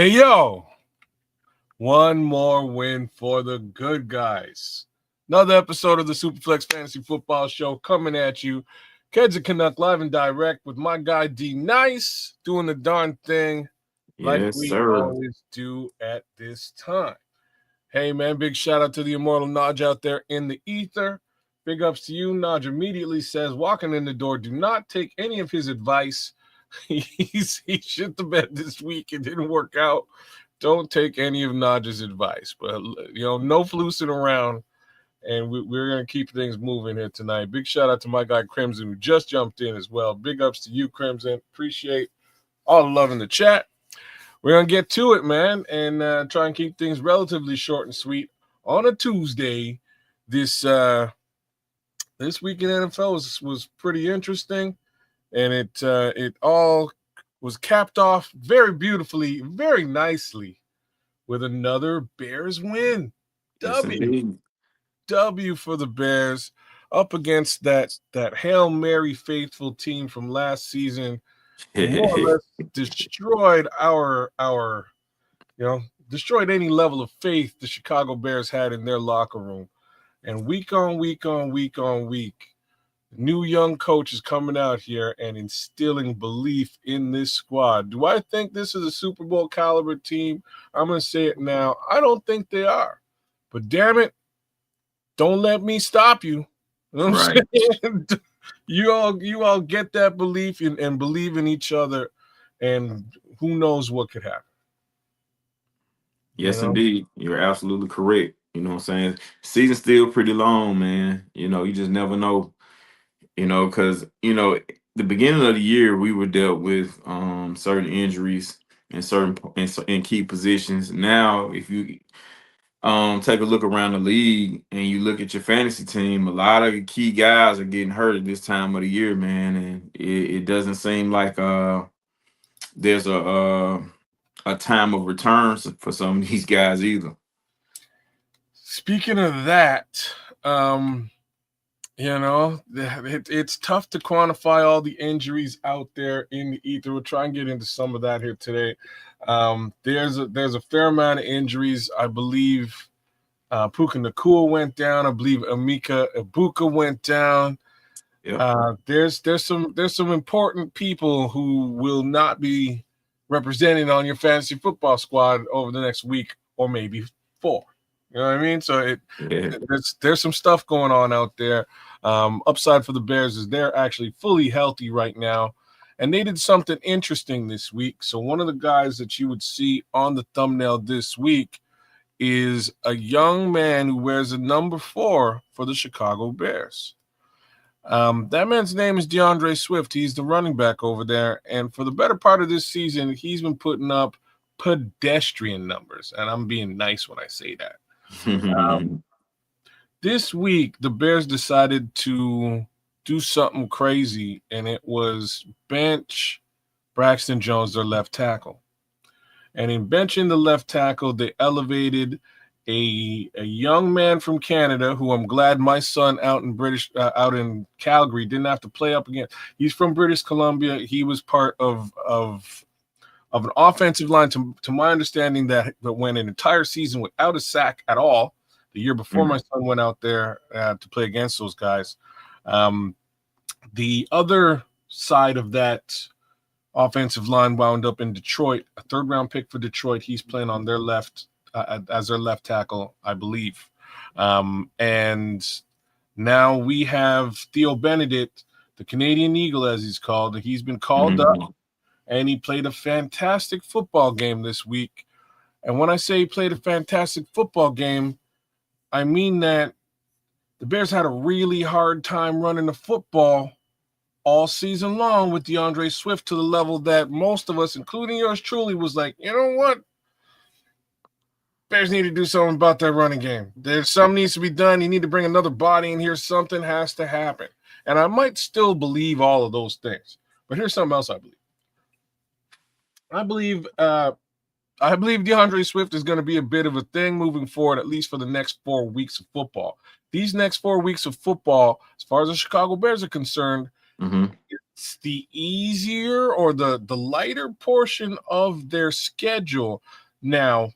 Hey, yo, one more win for the good guys. Another episode of the Superflex Fantasy Football Show coming at you. Kids and Canuck live and direct with my guy D Nice doing the darn thing like Yes, we sir. always do at this time. Hey, man, big shout out to the immortal Naj out there in the ether. Big ups to you. Naj immediately says, walking in the door, do not take any of his advice. He shit the bed this week. It didn't work out. Don't take any of Naj's advice. But, no flusing around. And we're going to keep things moving here tonight. Big shout out to my guy Crimson, who just jumped in as well. Big ups to you, Crimson. Appreciate all the love in the chat. We're going to get to it, man, and try and keep things relatively short and sweet on a Tuesday. This week in NFL was pretty interesting, and it all was capped off very beautifully, very nicely with another Bears win. Yes, indeed. W for the Bears up against that Hail Mary faithful team from last season. More or less destroyed destroyed any level of faith the Chicago Bears had in their locker room. And week on week, new young coach is coming out here and instilling belief in this squad. Do I think this is a Super Bowl caliber team? I'm going to say it now. I don't think they are. But damn it, don't let me stop you. You know what I'm saying? You all get that belief and believe in each other, and who knows what could happen. Yes, indeed. You're absolutely correct. You know what I'm saying? Season's still pretty long, man. You just never know. Because, the beginning of the year, we were dealt with certain injuries in key positions. Now, if you take a look around the league and you look at your fantasy team, a lot of key guys are getting hurt at this time of the year, man. And it doesn't seem like there's a time of returns for some of these guys either. Speaking of that, it's tough to quantify all the injuries out there in the ether. We'll try and get into some of that here today. There's a fair amount of injuries. I believe Puka Nacua went down. I believe Emeka Egbuka went down. Yep. There's some important people who will not be represented on your fantasy football squad over the next week or maybe 4. You know what I mean? So there's some stuff going on out there. Upside for the Bears is they're actually fully healthy right now, and they did something interesting this week. So one of the guys that you would see on the thumbnail this week is a young man who wears a number 4 for the Chicago Bears. That man's name is DeAndre Swift. He's the running back over there, and for the better part of this season, he's been putting up pedestrian numbers, and I'm being nice when I say that. This week, the Bears decided to do something crazy, and it was bench Braxton Jones, their left tackle. And in benching the left tackle, they elevated a young man from Canada, who I'm glad my son out in Calgary didn't have to play up against. He's from British Columbia. He was part of an offensive line, to my understanding, that went an entire season without a sack at all. The year before my son went out there to play against those guys. The other side of that offensive line wound up in Detroit, a 3rd-round pick for Detroit. He's playing on their left as their left tackle, I believe. And now we have Theo Benedict, the Canadian Eagle, as he's called. He's been called up, and he played a fantastic football game this week. And when I say he played a fantastic football game, I mean that the Bears had a really hard time running the football all season long with DeAndre Swift, to the level that most of us, including yours truly, was like, you know what? Bears need to do something about that running game. There's something needs to be done. You need to bring another body in here. Something has to happen. And I might still believe all of those things. But here's something else I believe. I believe DeAndre Swift is going to be a bit of a thing moving forward, at least for the next 4 weeks of football. These next 4 weeks of football, as far as the Chicago Bears are concerned, it's the easier or the lighter portion of their schedule. Now,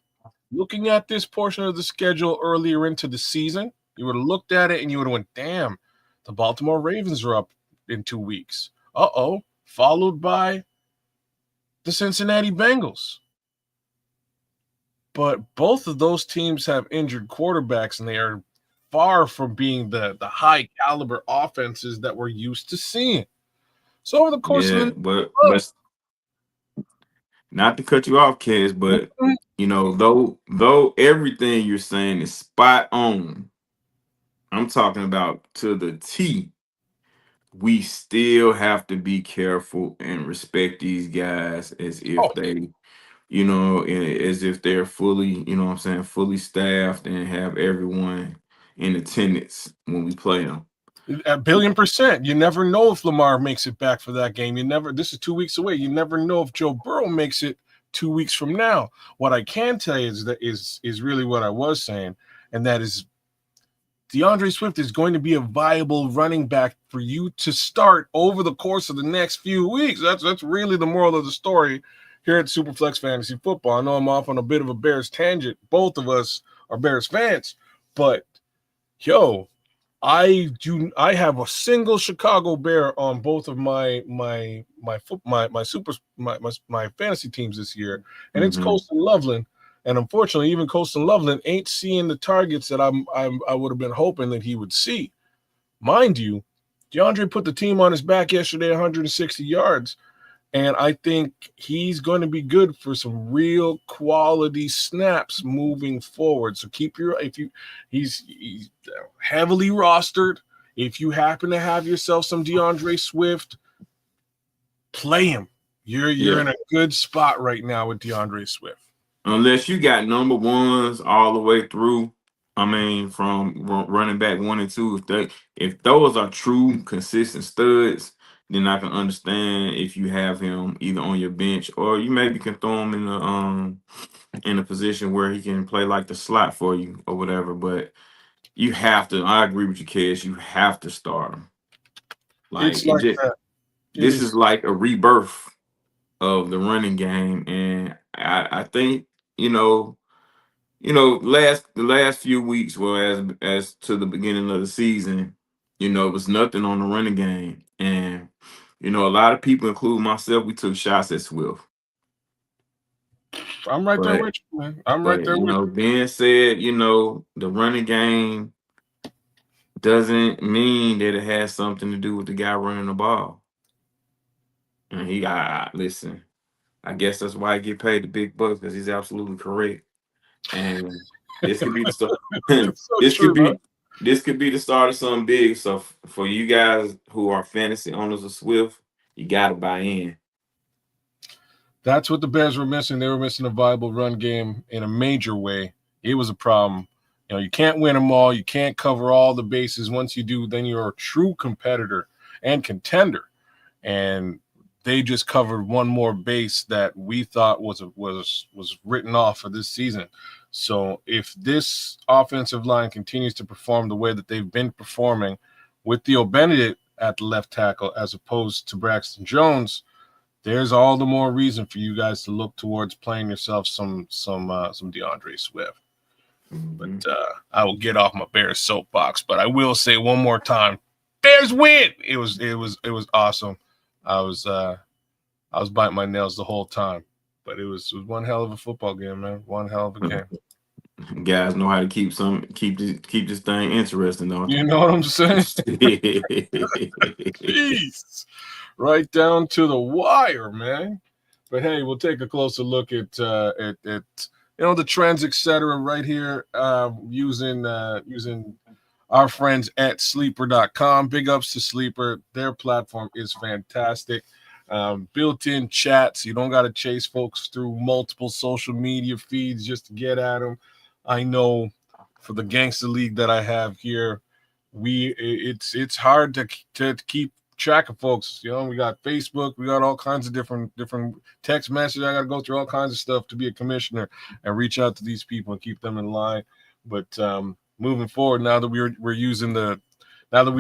looking at this portion of the schedule earlier into the season, you would have looked at it and you would have went, damn, the Baltimore Ravens are up in 2 weeks. Followed by the Cincinnati Bengals. But both of those teams have injured quarterbacks, and they are far from being the high caliber offenses that we're used to seeing. So over the course of the but not to cut you off, Kez, but you know, though everything you're saying is spot on, I'm talking about to the T. We still have to be careful and respect these guys as if they, you know, as if they're fully, you know what I'm saying, fully staffed and have everyone in attendance when we play them. 1,000,000,000%. You never know if Lamar makes it back for that game. This is 2 weeks away. You never know if Joe Burrow makes it 2 weeks from now. What I can tell you is really what I was saying, and that is DeAndre Swift is going to be a viable running back for you to start over the course of the next few weeks. That's really the moral of the story here at Superflex Fantasy Football. I know I'm off on a bit of a Bears tangent. Both of us are Bears fans, but I have a single Chicago Bear on both of my fantasy teams this year, and it's Colston Loveland. And unfortunately, even Colston Loveland ain't seeing the targets that I would have been hoping that he would see. Mind you, DeAndre put the team on his back yesterday, 160 yards, and I think he's going to be good for some real quality snaps moving forward. So he's heavily rostered. If you happen to have yourself some DeAndre Swift, play him. You're in a good spot right now with DeAndre Swift. Unless you got number ones all the way through, I mean, from running back 1 and 2, if those are true consistent studs, then I can understand if you have him either on your bench or you maybe can throw him in a position where he can play like the slot for you or whatever. But you have to. I agree with you, Cash. You have to start him. It's like that. This is like a rebirth of the running game, and I think the last few weeks, well, as to the beginning of the season, it was nothing on the running game, and a lot of people, including myself, we took shots at Swift. I'm right there with you, man. I'm right there with you. Being said, the running game doesn't mean that it has something to do with the guy running the ball. And listen, I guess that's why I get paid the big bucks, because he's absolutely correct. And this could be the start. This could be the start of something big. So for you guys who are fantasy owners of Swift, you gotta buy in. That's what the Bears were missing. They were missing a viable run game in a major way. It was a problem. You can't win them all. You can't cover all the bases. Once you do, then you're a true competitor and contender. And they just covered one more base that we thought was written off for this season. So if this offensive line continues to perform the way that they've been performing with Theo Benedict at the left tackle as opposed to Braxton Jones, there's all the more reason for you guys to look towards playing yourself some DeAndre Swift. But I will get off my Bears soapbox. But I will say one more time, Bears win. It was awesome. I was biting my nails the whole time, but it was one hell of a football game, man. One hell of a game. Guys know how to keep this thing interesting, don't you? You know what I'm saying? Jeez. Right down to the wire, man. But hey, we'll take a closer look at the trends, etc. right here, using our friends at sleeper.com. Big ups to Sleeper. Their platform is fantastic. Built-in chats. You don't got to chase folks through multiple social media feeds just to get at them. I know for the gangster league that I have here, it's hard to keep track of folks. We got Facebook, we got all kinds of different text messages. I got to go through all kinds of stuff to be a commissioner and reach out to these people and keep them in line. But moving forward, now that we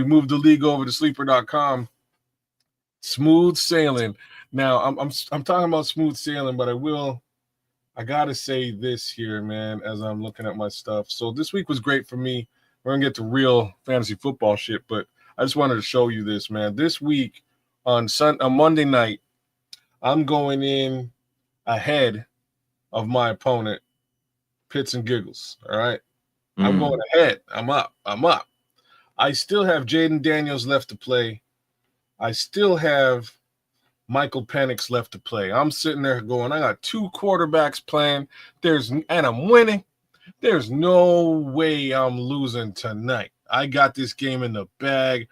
moved the league over to sleeper.com, Smooth sailing. Now I'm talking about smooth sailing, but I gotta say this here, man, as I'm looking at my stuff. So this week was great for me. We're gonna get to real fantasy football shit, but I just wanted to show you this, man. This week on Monday night, I'm going in ahead of my opponent, Pits and Giggles. All right. I'm going ahead. I'm up. I still have Jaden Daniels left to play. I still have Michael Penix left to play. I'm sitting there going, I got 2 quarterbacks playing. And I'm winning. There's no way I'm losing tonight. I got this game in the bag.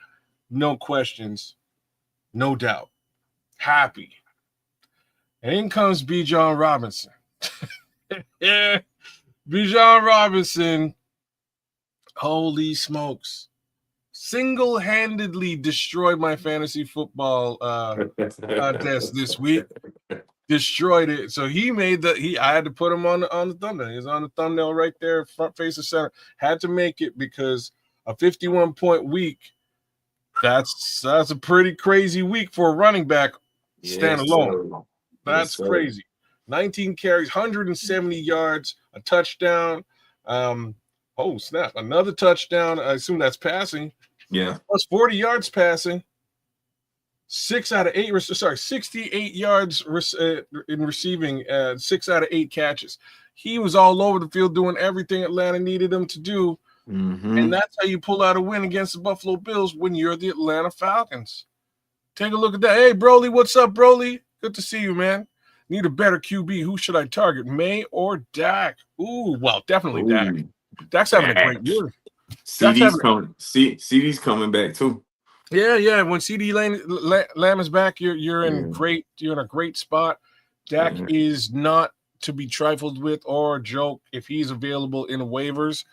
No questions. No doubt. Happy. And in comes Bijan Robinson. Yeah. Bijan Robinson. Holy smokes. Single-handedly destroyed my fantasy football contest this week. Destroyed it. So I had to put him on the thumbnail. He's on the thumbnail right there, front face of center. Had to make it because a 51-point week, that's a pretty crazy week for a running back standalone. Yes, that's crazy. 19 carries, 170 yards, a touchdown. Oh, snap. Another touchdown. I assume that's passing. Yeah. Plus 40 yards passing. 6 out of 8, 68 yards in receiving, 6 out of 8 catches. He was all over the field doing everything Atlanta needed him to do. Mm-hmm. And that's how you pull out a win against the Buffalo Bills when you're the Atlanta Falcons. Take a look at that. Hey, Broly, what's up, Broly? Good to see you, man. Need a better QB. Who should I target, May or Dak? Ooh, well, definitely Dak. Dak's having a great year. CD's coming back too. Yeah. When CD Lamb is back, you're in a great spot. Dak is not to be trifled with or a joke. If he's available in waivers,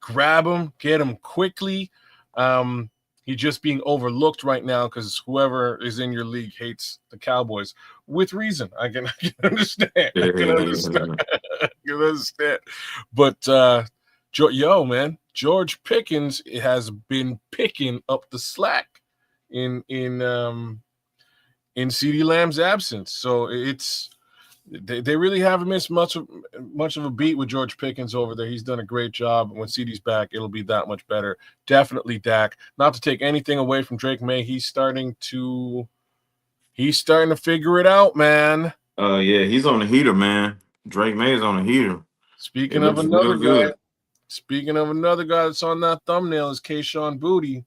grab him, get him quickly. He's just being overlooked right now because whoever is in your league hates the Cowboys with reason. I can understand. I can understand. But man, George Pickens has been picking up the slack in CeeDee Lamb's absence. So they really haven't missed much of a beat with George Pickens over there. He's done a great job. When CeeDee's back, it'll be that much better. Definitely Dak. Not to take anything away from Drake May, he's starting to figure it out, man. Yeah, he's on the heater, man. Drake May is on the heater. Speaking of another guy that's on that thumbnail is Kayshon Boutte.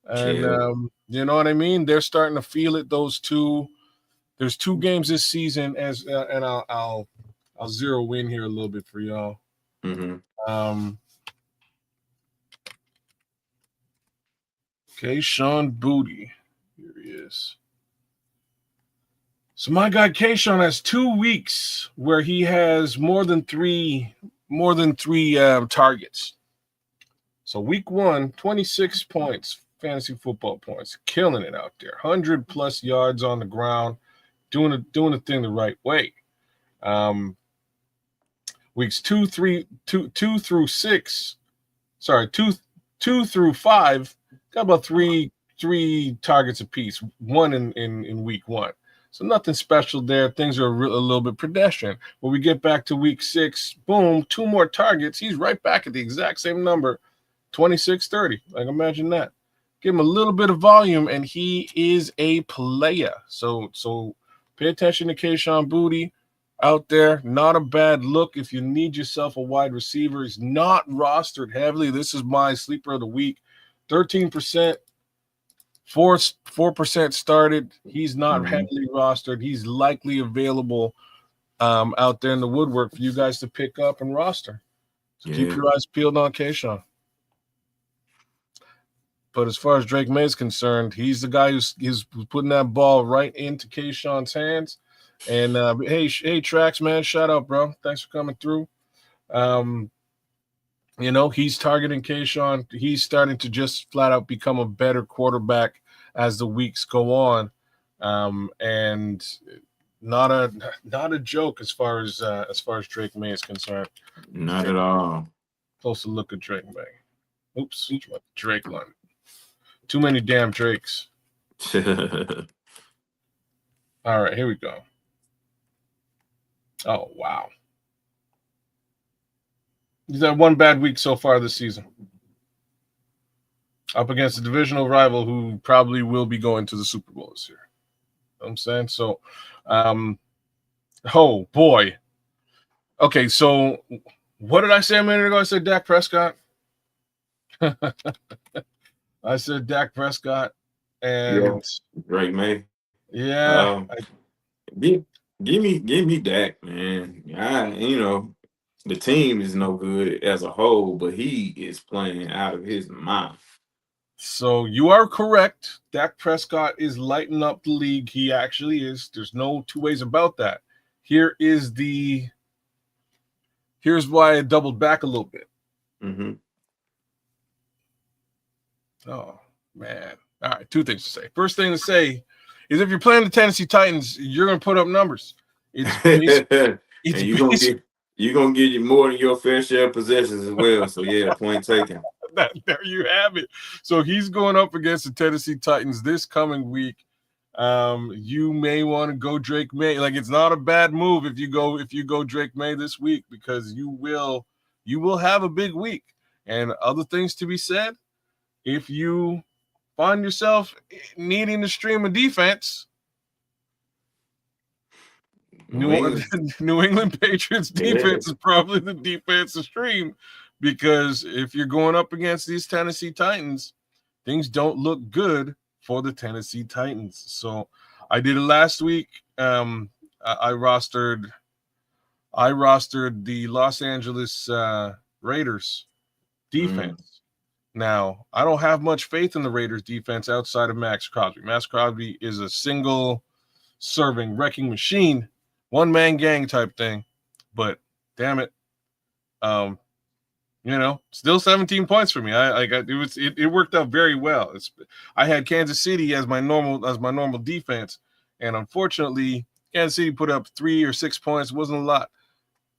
And you know what I mean? They're starting to feel it. There's 2 games this season and I'll zero in here a little bit for y'all. Mm-hmm. Kayshon Boutte. Here he is. So my guy Kayshon has 2 weeks where he has more than three targets. So week 1, 26 points, fantasy football points, killing it out there. 100+ yards on the ground, doing the thing the right way. Weeks 2 through 5, got about three targets apiece. 1 in week 1. So nothing special there. Things are a little bit pedestrian. When we get back to week 6, boom, 2 more targets. He's right back at the exact same number, 26-30. Like, imagine that. Give him a little bit of volume, and he is a player. So pay attention to Kayshon Boutte out there. Not a bad look if you need yourself a wide receiver. He's not rostered heavily. This is my sleeper of the week. 13%. 4% started. He's not heavily rostered. He's likely available out there in the woodwork for you guys to pick up and roster. So keep your eyes peeled on Kayshon. But as far as Drake May is concerned, he's the guy who's putting that ball right into Kayshon's hands. And hey, Trax, man, shout out, bro. Thanks for coming through. He's targeting Kayshon. He's starting to just flat out become a better quarterback as the weeks go on, and not a joke as far as Drake May is concerned. Not at all. Closer look at Drake May. Oops, Drake line. Too many damn Drakes. All right, here we go. Oh, wow. He's had one bad week so far this season. Up against a divisional rival who probably will be going to the Super Bowl this year. You know what I'm saying? So, oh, boy. Okay, so what did I say a minute ago? I said Dak Prescott. I said Dak Prescott. And Drake May. yeah, Give me Dak, man. The team is no good as a whole, but he is playing out of his mind. so you are correct. Dak Prescott is lighting up the league. He actually is. There's no two ways about that. Here's why I doubled back a little bit. Mm-hmm. Oh, man. All right, two things to say. First thing to say is if you're playing the Tennessee Titans, you're going to put up numbers. And you're gonna get you more than your fair share of possessions as well. So yeah, point taken. There you have it. So he's going up against the Tennessee Titans this coming week. You may want to go Drake May. Like, it's not a bad move if you go Drake May this week, because you will have a big week. And other things to be said, if you find yourself needing to stream a defense, New England Patriots defense is probably the defense to stream, because if you're going up against these Tennessee Titans, things don't look good for the Tennessee Titans. So I did it last week. I rostered the Los Angeles Raiders defense. Now, I don't have much faith in the Raiders defense outside of Max Crosby. Max Crosby is a single serving wrecking machine, one man gang type thing, but damn it, still 17 points for me. It worked out very well. I had Kansas City as my normal defense, and unfortunately, Kansas City put up 3 or 6 points. It wasn't a lot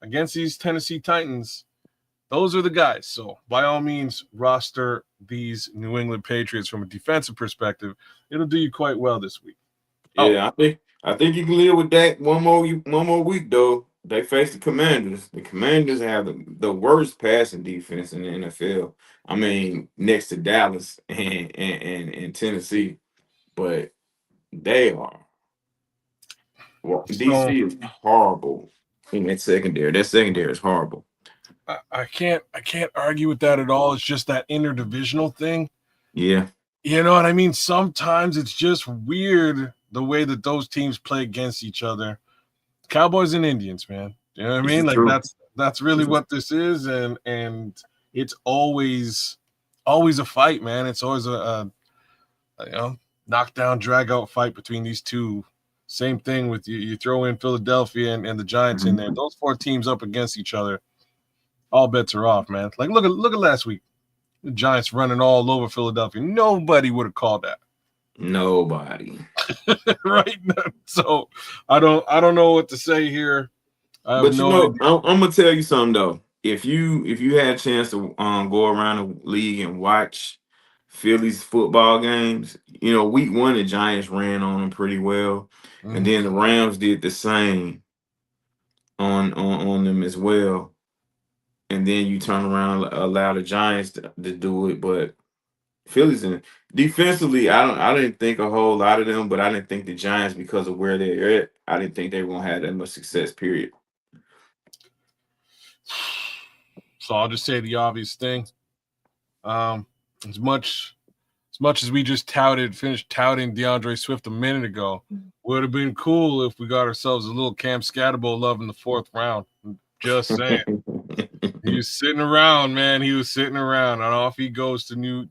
against these Tennessee Titans. Those are the guys. So by all means, roster these New England Patriots from a defensive perspective. It'll do you quite well this week. Yeah, I think you can live with that one more week though. They face the Commanders. The Commanders have the worst passing defense in the NFL. I mean, next to Dallas and Tennessee, but they are. Well, DC is horrible in that secondary. That secondary is horrible. I can't argue with that at all. It's just that interdivisional thing. Yeah. You know what I mean? Sometimes it's just weird the way that those teams play against each other. Cowboys and Indians, man. You know what I mean? Like, that's really what this is, and it's always a fight, man. It's always a knockdown, drag out fight between these two. Same thing with you throw in Philadelphia and the Giants in there. Those 4 teams up against each other, all bets are off, man. Like, look at last week. The Giants running all over Philadelphia. Nobody would have called that. Nobody. Right? So I don't know what to say here. But I'm gonna tell you something though. If you had a chance to go around the league and watch Phillies football games, week 1 the Giants ran on them pretty well, and then the Rams did the same on them as well. And then you turn around and allow the Giants to do it, but Phillies defensively, I didn't think a whole lot of them, but I didn't think the Giants, because of where they're at, I didn't think they were gonna have that much success. Period. So I'll just say the obvious thing. As much as we just finished touting DeAndre Swift a minute ago, would have been cool if we got ourselves a little Cam Scatterbo love in the 4th round. Just saying. He was sitting around, man. He was sitting around, and off he goes to New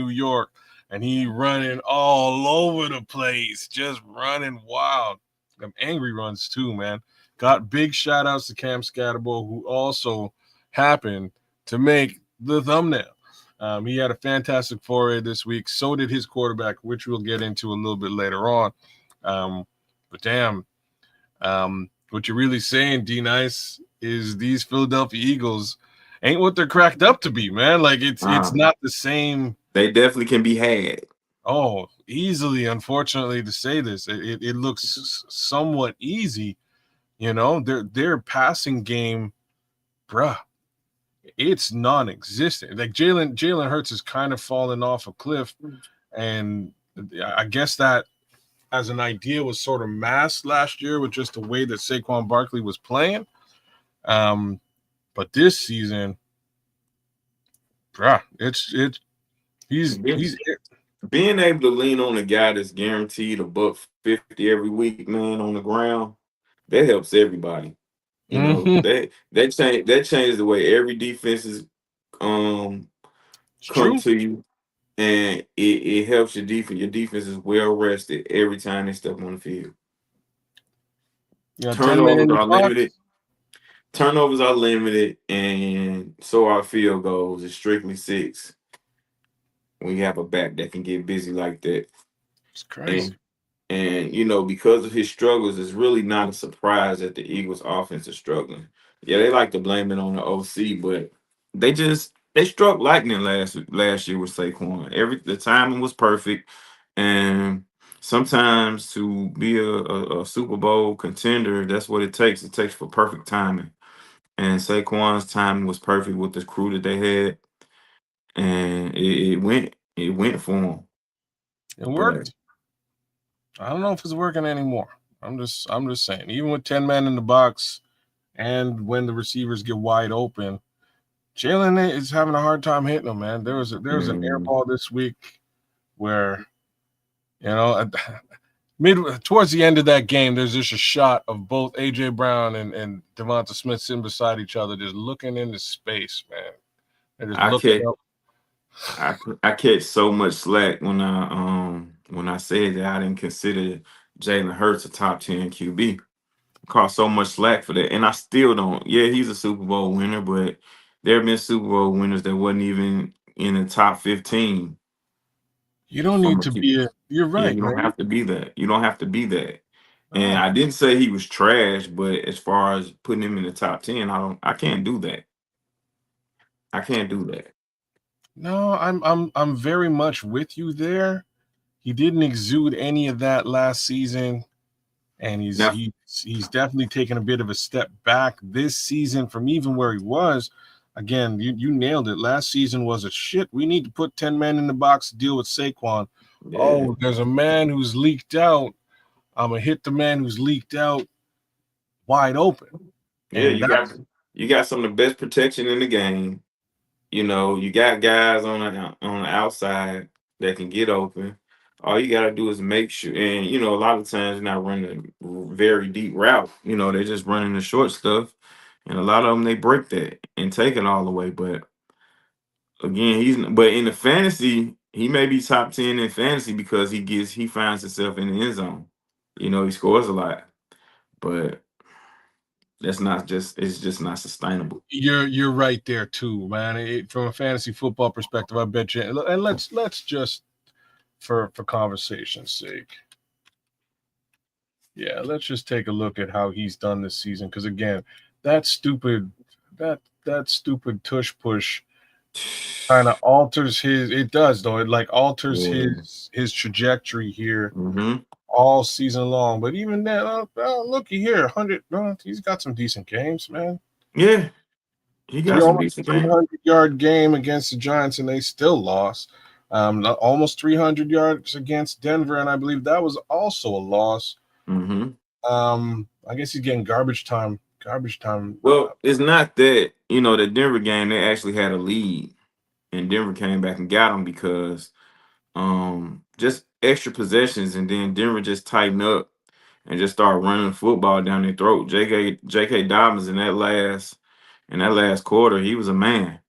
York, and he running all over the place, just running wild. Them angry runs too, man. Got big shout outs to Cam Scatterbo, who also happened to make the thumbnail. He had a fantastic foray this week. So did his quarterback, which we'll get into a little bit later on. But damn, what you're really saying, D-Nice, is these Philadelphia Eagles ain't what they're cracked up to be, man. Like, it's not the same. They definitely can be had. Oh, easily, unfortunately, to say this. It looks somewhat easy. You know, their passing game, bruh, it's non-existent. Like Jalen Hurts is kind of falling off a cliff, and I guess that as an idea was sort of masked last year with just the way that Saquon Barkley was playing. But this season, bruh, it's he's Being able to lean on a guy that's guaranteed $150 every week, man, on the ground, that helps everybody. You know, mm-hmm. that changes the way every defense is It's come true. to you, and it helps your defense. Your defense is well rested every time they step on the field. You know, 10 men in Turnovers the are limited. box. Turnovers are limited, and so are field goals. It's strictly 6 when you have a back that can get busy like that. It's crazy. And because of his struggles, it's really not a surprise that the Eagles' offense is struggling. Yeah, they like to blame it on the OC, but they struck lightning last year with Saquon. The timing was perfect, and sometimes to be a Super Bowl contender, that's what it takes. It takes for perfect timing, and Saquon's timing was perfect with the crew that they had, and it went for him. It But worked. I don't know if it's working anymore. I'm just saying. Even with 10 men in the box, and when the receivers get wide open, Jalen is having a hard time hitting them. Man, there was an air mm, ball this week where mid towards the end of that game, there's just a shot of both AJ Brown and Devonta Smith sitting beside each other, just looking into space. Man, they're just I looking catch up. I catch so much slack when I said that I didn't consider Jalen Hurts a top 10 QB. Caught so much slack for that, and I still don't. Yeah, he's a Super Bowl winner, but there have been Super Bowl winners that wasn't even in the top 15 You don't from need a to Q. be. You're Yeah, right, you don't man. have to be that. You don't have to be that. And No, I didn't say he was trash, but as far as putting him in the top 10, I can't do that. I can't do that. no, I'm very much with you there. He didn't exude any of that last season, and he's Now, he's he's definitely taken a bit of a step back this season from even where he was. Again, you nailed it. Last season was a shit. We need to put 10 men in the box to deal with Saquon. yeah, Oh, there's a man who's leaked out. I'm gonna hit the man who's leaked out wide open, yeah, and that's you got some of the best protection in the game. You got guys on the outside that can get open. All you gotta do is make sure, and a lot of times they're not running a very deep route. They're just running the short stuff, and a lot of them they break that and take it all the way. But again, but in the fantasy, he may be top 10 in fantasy because he finds himself in the end zone. He scores a lot, but it's just not sustainable. you're right there too, man. From a fantasy football perspective, I bet you. And let's just for conversation's sake, yeah, let's just take a look at how he's done this season. Because again, that stupid that stupid tush push kind of alters his. It does though. It like alters Yeah. his trajectory here Hmm. all season long. But even then, looky here, 100. He's got some decent games, man. Yeah, he got some Almost decent games. 300-yard game against the Giants, and they still lost. Almost 300 yards against Denver, and I believe that was also a loss. Hmm. I guess he's getting garbage time. Garbage time. Well, it's not that, the Denver game, they actually had a lead and Denver came back and got them because just extra possessions, and then Denver just tightened up and just started running the football down their throat. J.K. Dobbins in that last quarter, he was a man,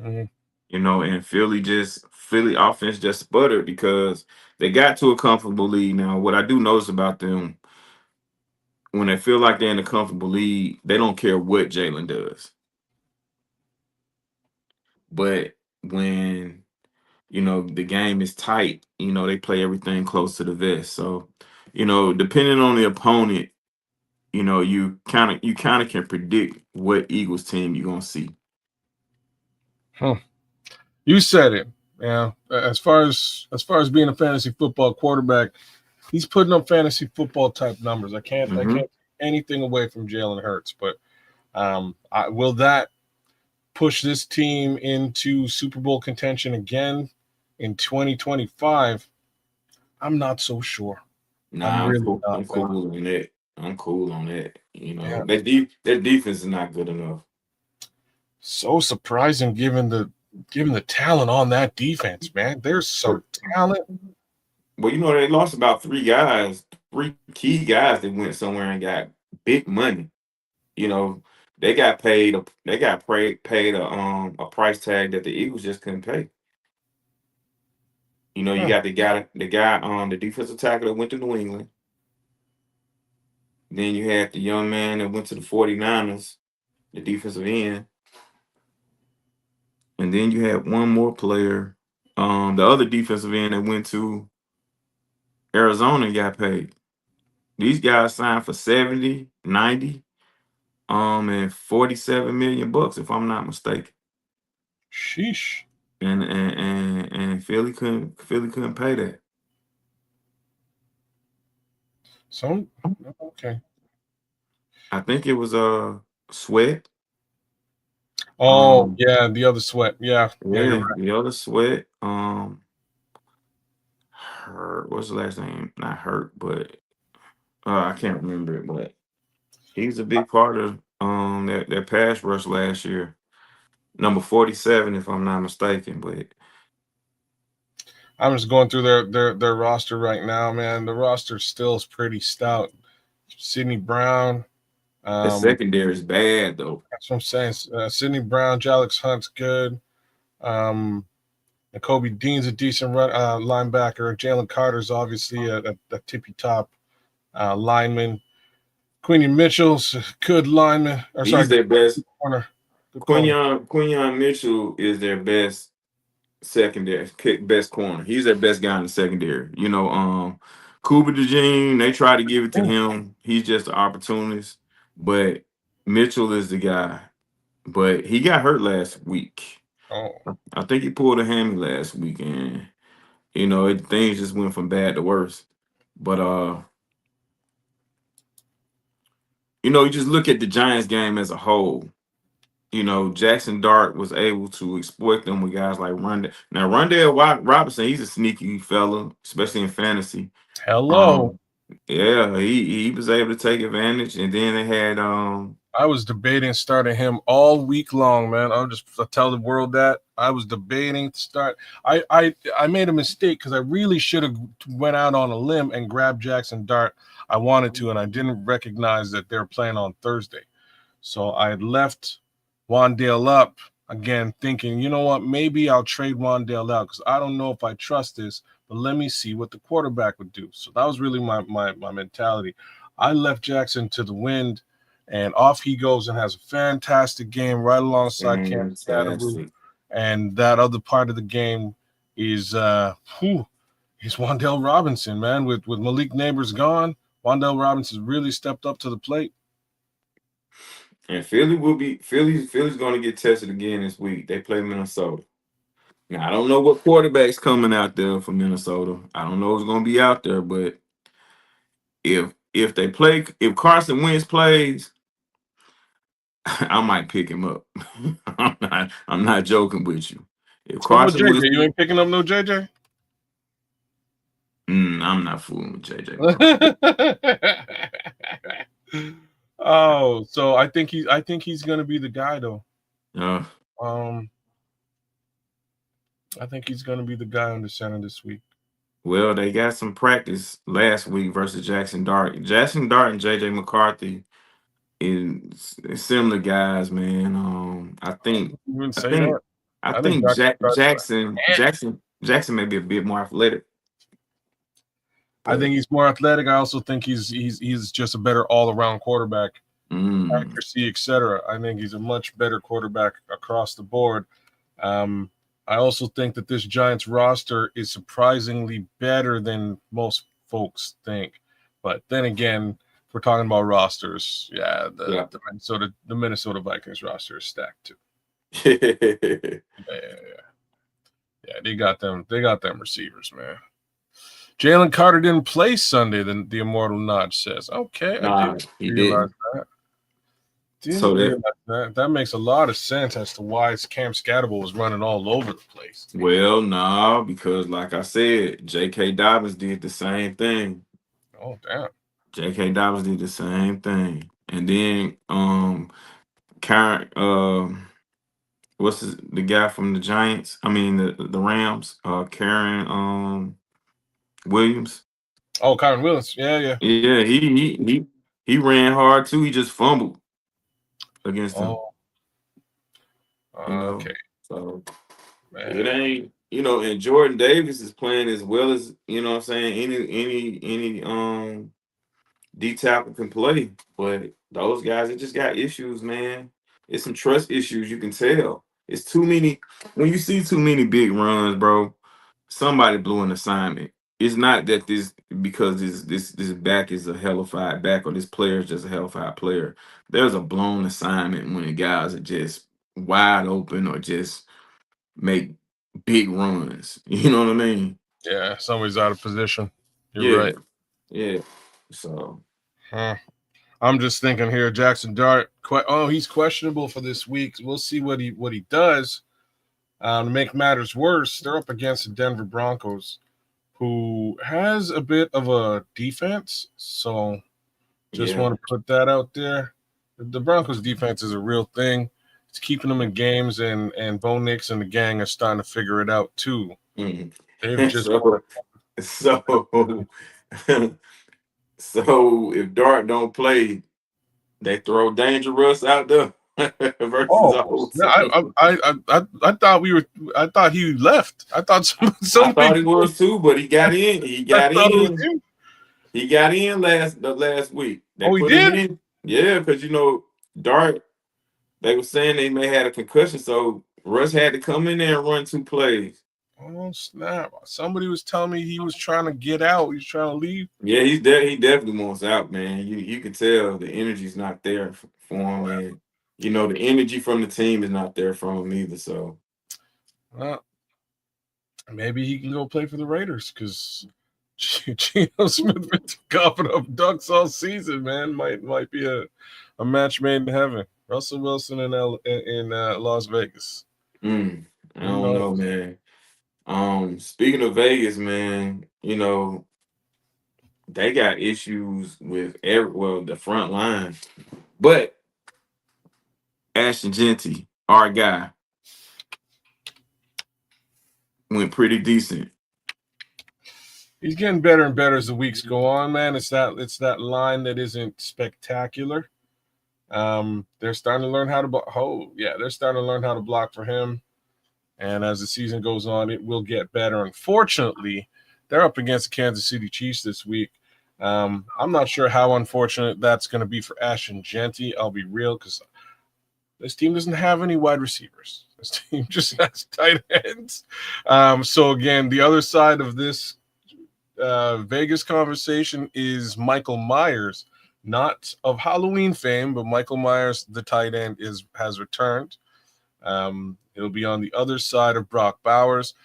Mhm. and Philly offense just sputtered because they got to a comfortable lead. Now, what I do notice about them, when they feel like they're in a comfortable lead, they don't care what Jalen does. But when the game is tight, they play everything close to the vest. So, depending on the opponent, you kind of can predict what Eagles team you're gonna see. Huh. You said it. Yeah, as far as being a fantasy football quarterback, he's putting up fantasy football type numbers. I can't take anything away from Jalen Hurts, but will that push this team into Super Bowl contention again in 2025? I'm not so sure. I'm Nah, I'm really cool. not, I'm man. cool on that. I'm cool on that. You Yeah, know, that defense is not good enough. so surprising given the talent on that defense, man. There's some talent. Well, you know, they lost about three key guys that went somewhere and got big money. You know, they got paid a price tag that the Eagles just couldn't pay. You know, you Huh. got the defensive tackle that went to New England. Then you had the young man that went to the 49ers, the defensive end. And then you had one more player, the other defensive end that went to Arizona and got paid. These guys signed for 70, 90, and 47 million bucks, if I'm not mistaken. Sheesh. And Philly couldn't pay that. So okay. I think it was Sweat. Oh Um yeah, the other Sweat. Yeah, you're yeah, right. the other Sweat. Hurt, what's the last name? Not Hurt, but I can't remember it, but he's a big part of that pass rush last year. Number 47, if I'm not mistaken. But I'm just going through their roster right now, man. The roster still is pretty stout. Sidney Brown. the Um, secondary is bad though. that's what I'm saying. Sidney Brown, Alex Hunt's good. Um, Kobe Dean's a decent linebacker. Jalen Carter's obviously a tippy top lineman. Quinny Mitchell's a good lineman. Or sorry, He's their best. corner. Good corner. Quinion Mitchell is their best secondary, best corner. He's their best guy in the secondary. You know, Cooper DeJean, they try to give it to Oh, him. He's just an opportunist. But Mitchell is the guy. But he got hurt last week. oh. I think he pulled a hammy last week, and things just went from bad to worse. But you just look at the Giants game as a whole. Jackson Dart was able to exploit them with guys like Rondell. Now, Robinson, he's a sneaky fella, especially in fantasy. Hello. Um, yeah, he was able to take advantage, and then they had I was debating starting him all week long, man. I'll tell the world that I was debating to start. I made a mistake because I really should have went out on a limb and grabbed Jackson Dart. I wanted to, and I didn't recognize that they were playing on Thursday. So I had left Wandale up again, thinking, you know what, maybe I'll trade Wandale out because I don't know if I trust this, but let me see what the quarterback would do. So that was really my mentality. I left Jackson to the wind, and off he goes and has a fantastic game right alongside Cam Stanley. fantastic. And that other part of the game is is Wandale Robinson, man. With Malik Neighbors gone, Wandale Robinson really stepped up to the plate. And Philly's going to get tested again this week. They play Minnesota. Now I don't know what quarterback's coming out there for Minnesota. I don't know who's going to be out there, but if Carson Wentz plays, I might pick him up. I'm not joking with you. If What about Carson Wentz, JJ? You ain't picking up no JJ? I'm not fooling with JJ Oh, so I think he's gonna be the guy though. McCollum. Um, I think he's gonna be the guy on the center this week. Well, they got some practice last week versus Jackson Dart. Jackson Dart and JJ McCarthy is similar guys, man. You wouldn't I say that. think I I think think Jackson Dart's like, Jackson may be a bit more athletic, I but think he's more athletic. I also think he's just a better all around quarterback, mm, accuracy, etc. I think he's a much better quarterback across the board. Um, I also think that this Giants roster is surprisingly better than most folks think. But then again, if we're talking about rosters, yeah, yeah. the Minnesota Vikings roster is stacked too. Yeah, yeah, Yeah, they got them. They got them receivers, man. Jalen Carter didn't play Sunday. The Immortal Notch says, "Okay, I Nah, didn't he realize didn't. that. So Didn't realize that. That makes a lot of sense as to why Cam Scatterable was running all over the place." well, nah, because like I said, J.K. Dobbins did the same thing. Oh damn! J.K. Dobbins did the same thing, and then Karen, the guy from the Giants? I mean the Rams, Karen Williams. Oh, Kyron Willis. Yeah, yeah. Yeah, he ran hard too. He just fumbled against him. Oh, You know, okay, so it man. ain't, and Jordan Davis is playing as well as, what I'm saying, any D tackle can play, but those guys, it just got issues, man. It's some trust issues, you can tell. It's too many. When you see too many big runs, bro, somebody blew an assignment. It's not that because this back is a hellified back or this player is just a hellified player. There's a blown assignment when the guys are just wide open or just make big runs. You know what I mean? Yeah, somebody's out of position. You're Yeah, right. yeah. So Huh. I'm just thinking here, Jackson Dart. He's questionable for this week. We'll see what he does. To make matters worse, they're up against the Denver Broncos, who has a bit of a defense. So just yeah. want to put that out there. The Broncos defense is a real thing. It's keeping them in games, and Bo Nix and the gang are starting to figure it out too. Mhm. They've just So so if Dart don't play, they throw Dangerous out there versus oh the whole no, team. I thought we were I thought he left. I thought I somebody thought he was too, but he got in. He I got thought it was in. him. He got in last week. They Oh, he put him did? in. Yeah, because Dart. They were saying they may had a concussion, so Russ had to come in there and run 2 plays. Oh snap! Somebody was telling me he was trying to get out. He was trying to leave. Yeah, he definitely wants out, man. You can tell the energy's not there for him, and the energy from the team is not there from him either. So Well, maybe he can go play for the Raiders because Geno Smith been coughing up ducks all season. Man, might be a match made in heaven. Russell Wilson in Las Vegas. I Who don't know, knows? man. Speaking of Vegas, man, they got issues with the front line, but Ashton Genty, our guy, went pretty decent. He's getting better and better as the weeks go on, man. It's that line that isn't spectacular. They're starting to learn how to block. Oh, yeah, they're starting to learn how to block for him. And as the season goes on, it will get better. Unfortunately, they're up against the Kansas City Chiefs this week. I'm not sure how unfortunate that's going to be for Ashton Genty. I'll be real, because this team doesn't have any wide receivers. This team just has tight ends. So again, the other side of this Vegas conversation is Michael Myers, not of Halloween fame, but Michael Myers, the tight end, has returned. It'll be on the other side of Brock Bowers.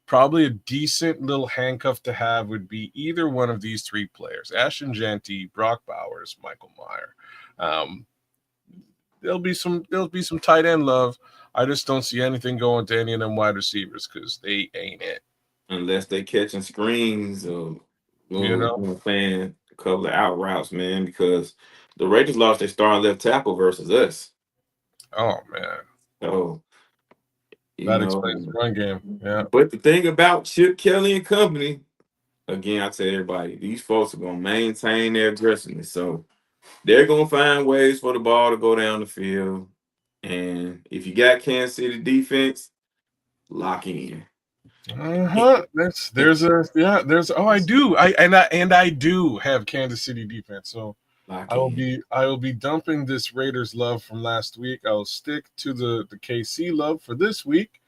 Probably a decent little handcuff to have would be either one of these three players: Ashton Genty, Brock Bowers, Michael Meyer. There'll be some tight end love. I just don't see anything going to any of them wide receivers because they ain't it. Unless they catching screens or You know? playing a couple of out routes, man, because the Raiders lost their starting left tackle versus us. Oh man, So, you that explains know, the run game. Yeah. but the thing about Chip Kelly and company, again, I tell everybody, these folks are gonna maintain their aggressiveness. So they're gonna find ways for the ball to go down the field. And if you got Kansas City defense, lock in. There's I do. I do have Kansas City defense. So Lock I will in. be dumping this Raiders love from last week. I'll stick to the KC love for this week.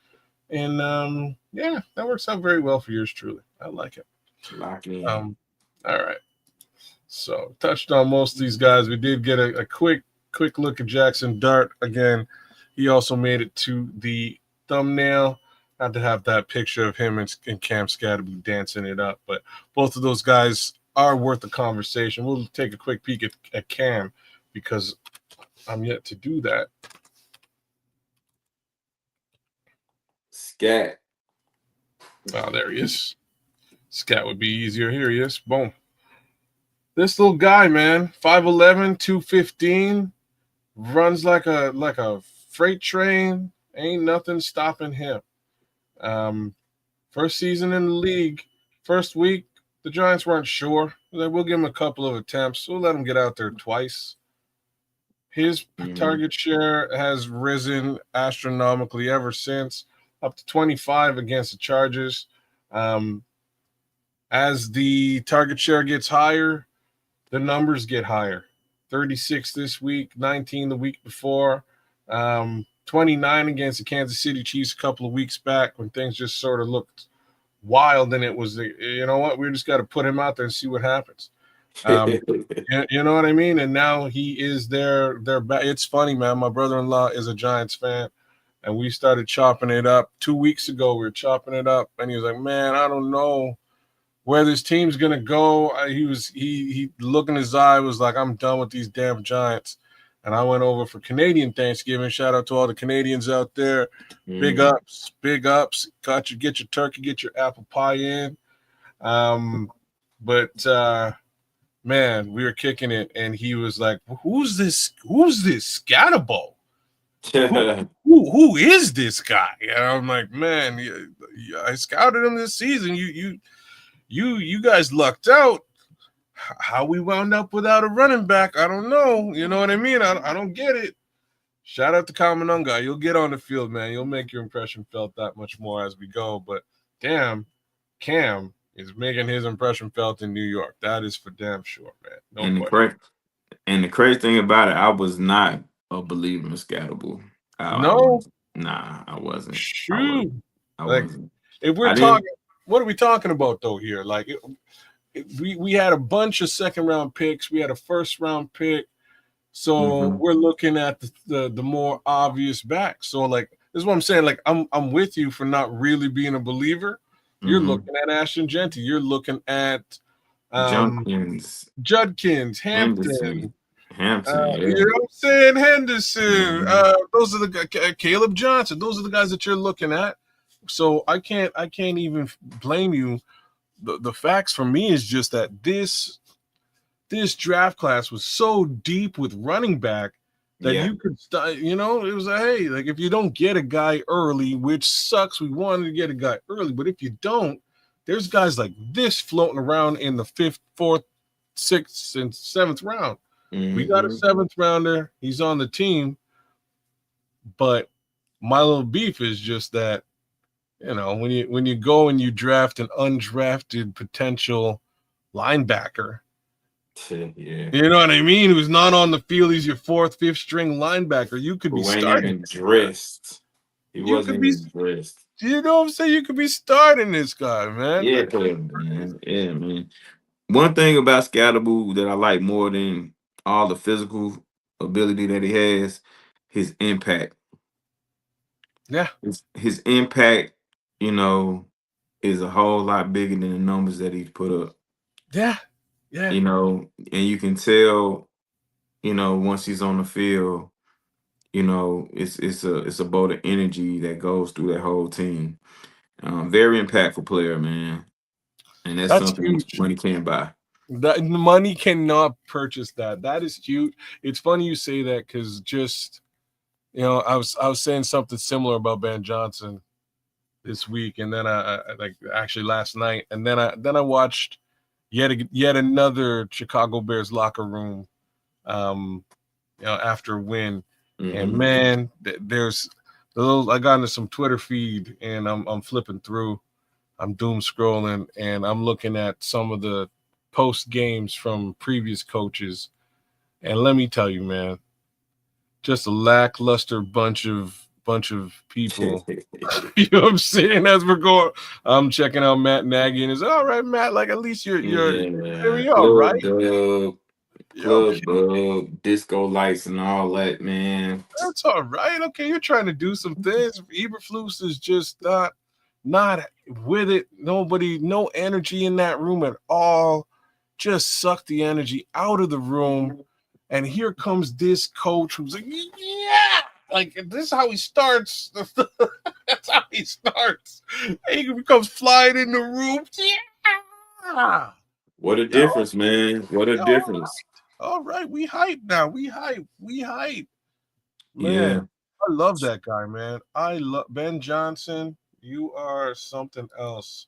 And yeah, that works out very well for yours truly. I like it. Lock in. All right. So touched on most of these guys. We did get a quick look at Jackson Dart again. He also made it to the thumbnail. Had to have that picture of him and Cam Scatterby dancing it up. But both of those guys are worth the conversation. We'll take a quick peek at Cam because I'm yet to do that. Scat. Oh, there he is. Scat would be easier. Here he is. Boom. This little guy, man, 5'11", 215, runs like a freight train. Ain't nothing stopping him. First season in the league, first week, the Giants weren't sure. We'll give him a couple of attempts. We'll let him get out there twice. His target share has risen astronomically ever since, up to 25 against the Chargers. As the target share gets higher, the numbers get higher. 36 this week, 19 the week before, 29 against the Kansas City Chiefs a couple of weeks back when things just sort of looked wild, and it was, you know what, we just got to put him out there and see what happens. You know what I mean? And now he is there. It's funny, man. My brother-in-law is a Giants fan, and we started chopping it up 2 weeks ago. We were chopping it up, and he was like, "Man, I don't know where this team's gonna go." He look in his eye was like, "I'm done with these damn Giants." And I went over for Canadian Thanksgiving. Shout out to all the Canadians out there. Big ups, big ups. Get your turkey, get your apple pie in. Man, we were kicking it, and he was like, "Who's this? Who's this Scatterbo? Who is this guy?" And I'm like, "Man, I scouted him this season. You guys lucked out. How we wound up without a running back, I don't know. You know what I mean? I don't get it." Shout out to Kamanunga. You'll get on the field, man. You'll make your impression felt that much more as we go. But damn, Cam is making his impression felt in New York. That is for damn sure, man. No question. And the crazy thing about it, I was not a believer in Scatterable. No, I wasn't. shoot. I Like, wasn't. if we're talking, what are we talking about though here? Like, we had a bunch of second round picks. We had a first round pick. So we're looking at the more obvious back. So like, this is what I'm saying. Like, I'm with you for not really being a believer. You're looking at Ashton Genty. You're looking at Judkins, Hampton. Hampton, yeah. You know what I'm saying? Henderson. Those are the Caleb Johnson. Those are the guys that you're looking at. So I can't even blame you. The facts for me is just that this draft class was so deep with running back that you could start, it was like, hey, like, if you don't get a guy early, which sucks, we wanted to get a guy early, but if you don't, there's guys like this floating around in the 5th, 4th, 6th, and 7th round. We got a 7th rounder. He's on the team. But my little beef is just that, when you go and you draft an undrafted potential linebacker, yeah, you know what I mean, who's not on the field, he's your 4th, 5th string linebacker. You could be starting. Dressed. He wasn't even dressed. You know what I'm saying? You could be starting this guy, man. Yeah, man. Yeah, man. One thing about Scatterable that I like more than all the physical ability that he has, his impact. Yeah. His impact, is a whole lot bigger than the numbers that he's put up. Yeah. Yeah. And you can tell, once he's on the field, it's a bolt of energy that goes through that whole team. Very impactful player, man. And that's something huge. Money can't buy. That money cannot purchase that. That is huge. It's funny you say that because just, I was saying something similar about Ben Johnson this week, and then I like actually last night, and then I watched yet another Chicago Bears locker room, after a win, and man, there's I got into some Twitter feed, and I'm flipping through, I'm doom scrolling, and I'm looking at some of the post games from previous coaches, and let me tell you, man, just a lackluster bunch of people. You know what I'm saying? As we're going, I'm checking out Matt Nagy, and it's all right, Matt. Like, at least you're all right. Club, disco lights and all that, man. That's all right. Okay, you're trying to do some things. Eberflus is just not. not with it. Nobody, no energy in that room at all. Just sucked the energy out of the room. And here comes this coach who's like, yeah, like this is how he starts. That's how he starts. And he becomes flying in the room. Yeah. What a difference, man. What a difference. All right. We hype now. We hype. Man, Yeah. I love that guy, man. I love Ben Johnson. You are something else.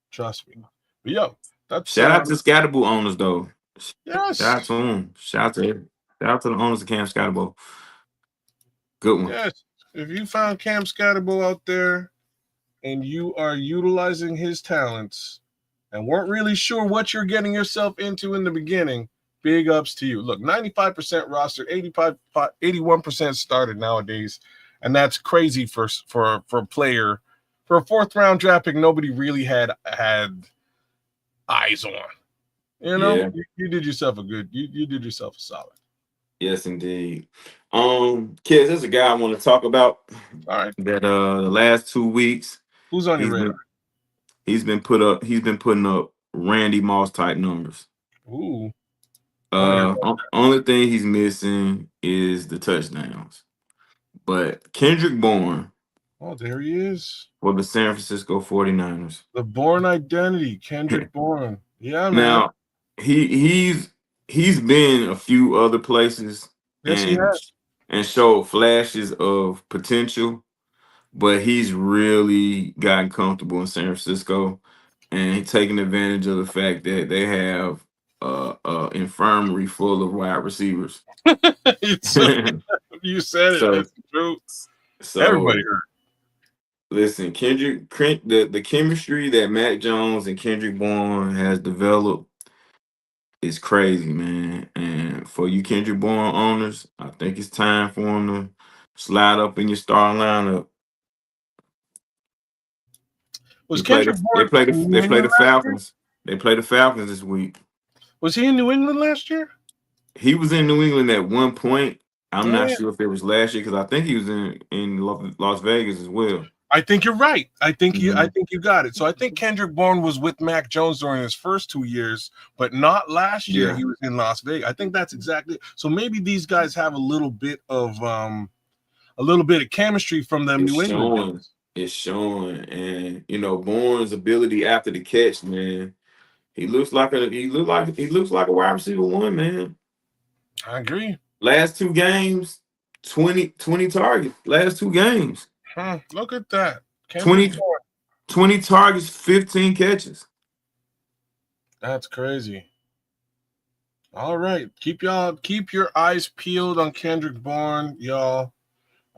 Trust me. But yo, that's Shout out to Scatterbull owners though. Shout out yes. to them. Shout out to the owners of Camp Scatterbull. Good one. Yes. If you found Cam Scatterbo out there and you are utilizing his talents and weren't really sure what you're getting yourself into in the beginning, big ups to you. Look, 95% roster, 81% started nowadays. And that's crazy for a player. For a fourth round draft pick, nobody really had eyes on. You know, Yeah. you did yourself a good, you did yourself a solid. Yes, indeed. Kids, there's a guy I want to talk about All right. that the last 2 weeks Who's on your he's radar? been he's been putting up Randy Moss type numbers. Ooh. Want to hear about Only thing he's missing is the touchdowns. But Kendrick Bourne Oh, there he is. for the San Francisco 49ers. The Bourne identity, Kendrick Bourne. Yeah, man. Now, he's been a few other places Yes, he has. and showed flashes of potential, but he's really gotten comfortable in San Francisco and he's taking advantage of the fact that they have a infirmary full of wide receivers. You said it. So That's true. so Everybody heard. listen, the chemistry that Mac Jones and Kendrick Bourne has developed is crazy, man. And for you Kendrick Bourne owners, I think it's time for him to slide up in your star lineup. Was Kendrick They Bourne play in New England the last year? Falcons. They play the Falcons this week. Was he in New England last year? He was in New England at one point. I'm Oh, not yeah. sure if it was last year because I think he was in Las Vegas as well. I think you're right. I think Mhm. you got it. So I think Kendrick Bourne was with Mac Jones during his first 2 years, but not last year. Yeah. He was in Las Vegas. I think that's exactly. So maybe these guys have a little bit of chemistry from them It's New England showing. days. It's showing, and Bourne's ability after the catch, man. He looks like a wide receiver one, man. I agree. Last 2 games, 20 targets. Last 2 games. Look at that. Kendrick 20, Bourne. 20 targets, 15 catches. That's crazy. All right. Keep your eyes peeled on Kendrick Bourne, y'all.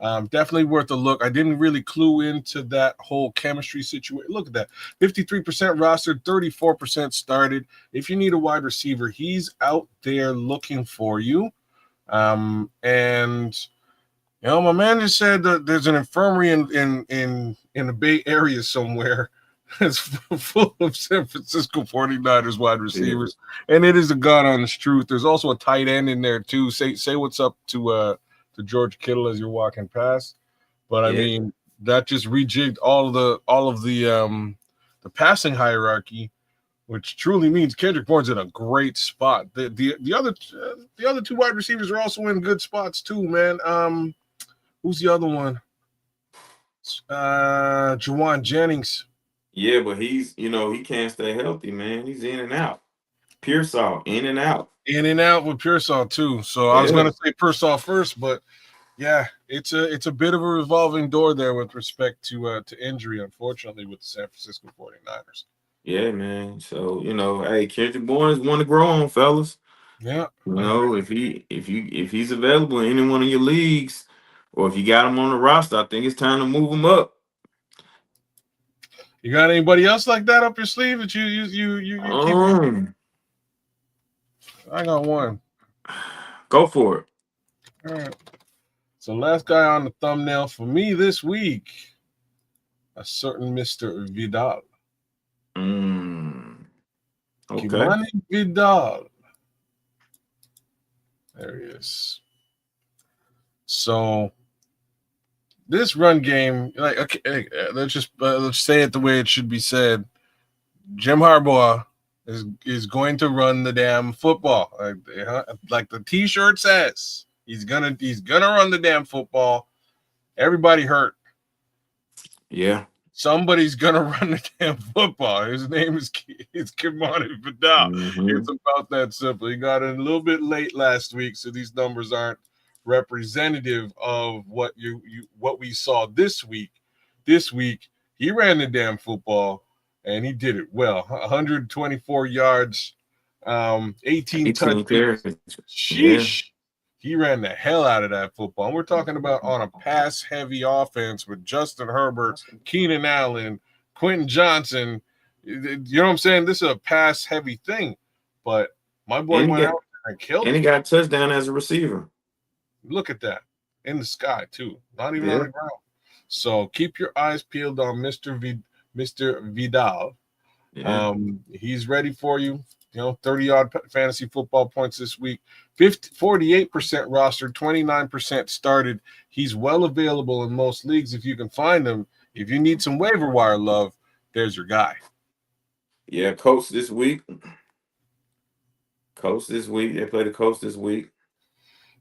Definitely worth a look. I didn't really clue into that whole chemistry situation. Look at that. 53% rostered, 34% started. If you need a wide receiver, he's out there looking for you. And my man just said that there's an infirmary in the Bay Area somewhere. It's full of San Francisco 49ers wide receivers. Yeah. And it is a God honest truth. There's also a tight end in there too. Say what's up to George Kittle as you're walking past. But I mean, that just rejigged all of the passing hierarchy, which truly means Kendrick Bourne's in a great spot. The other 2 wide receivers are also in good spots too, man. Who's the other one? Juwan Jennings. Yeah, but he's he can't stay healthy, man. He's in and out. Pearsall, in and out. In and out with Pearsall too. So I was gonna say Pearsall first, but yeah, it's a bit of a revolving door there with respect to injury, unfortunately, with the San Francisco 49ers. Yeah, man. So, hey, Kendrick Bourne's one to grow on, fellas. Yeah. If he's available in any one of your leagues, or if you got him on the roster, I think it's time to move him up. You got anybody else like that up your sleeve that you keep? I got one. Go for it. All right. So last guy on the thumbnail for me this week, a certain Mr. Vidal. Okay. Kimani Vidal. There he is. So this run game, like, okay, let's say it the way it should be said. Jim Harbaugh is going to run the damn football, like the T-shirt says. He's gonna run the damn football. Everybody hurt. Yeah. Somebody's gonna run the damn football. His name is Kimani Vidal. Mm-hmm. It's about that simple. He got in a little bit late last week, so these numbers aren't representative of what what we saw this week. This week, he ran the damn football and he did it well. 124 yards, 18 18 touchdowns. carries. Yeah. Sheesh. He ran the hell out of that football. And we're talking about on a pass-heavy offense with Justin Herbert, Keenan Allen, Quentin Johnson. You know what I'm saying? This is a pass-heavy thing. But my boy went out there and killed and it. he got a touchdown as a receiver. Look at that. In the sky, too. Not even Yeah. on the ground. So keep your eyes peeled on Mr. Vidal. Yeah. He's ready for you. 30-odd fantasy football points this week. 48% rostered, 29% started. He's well available in most leagues if you can find him. If you need some waiver wire love, there's your guy. Yeah, Colts this week. They play the Colts this week.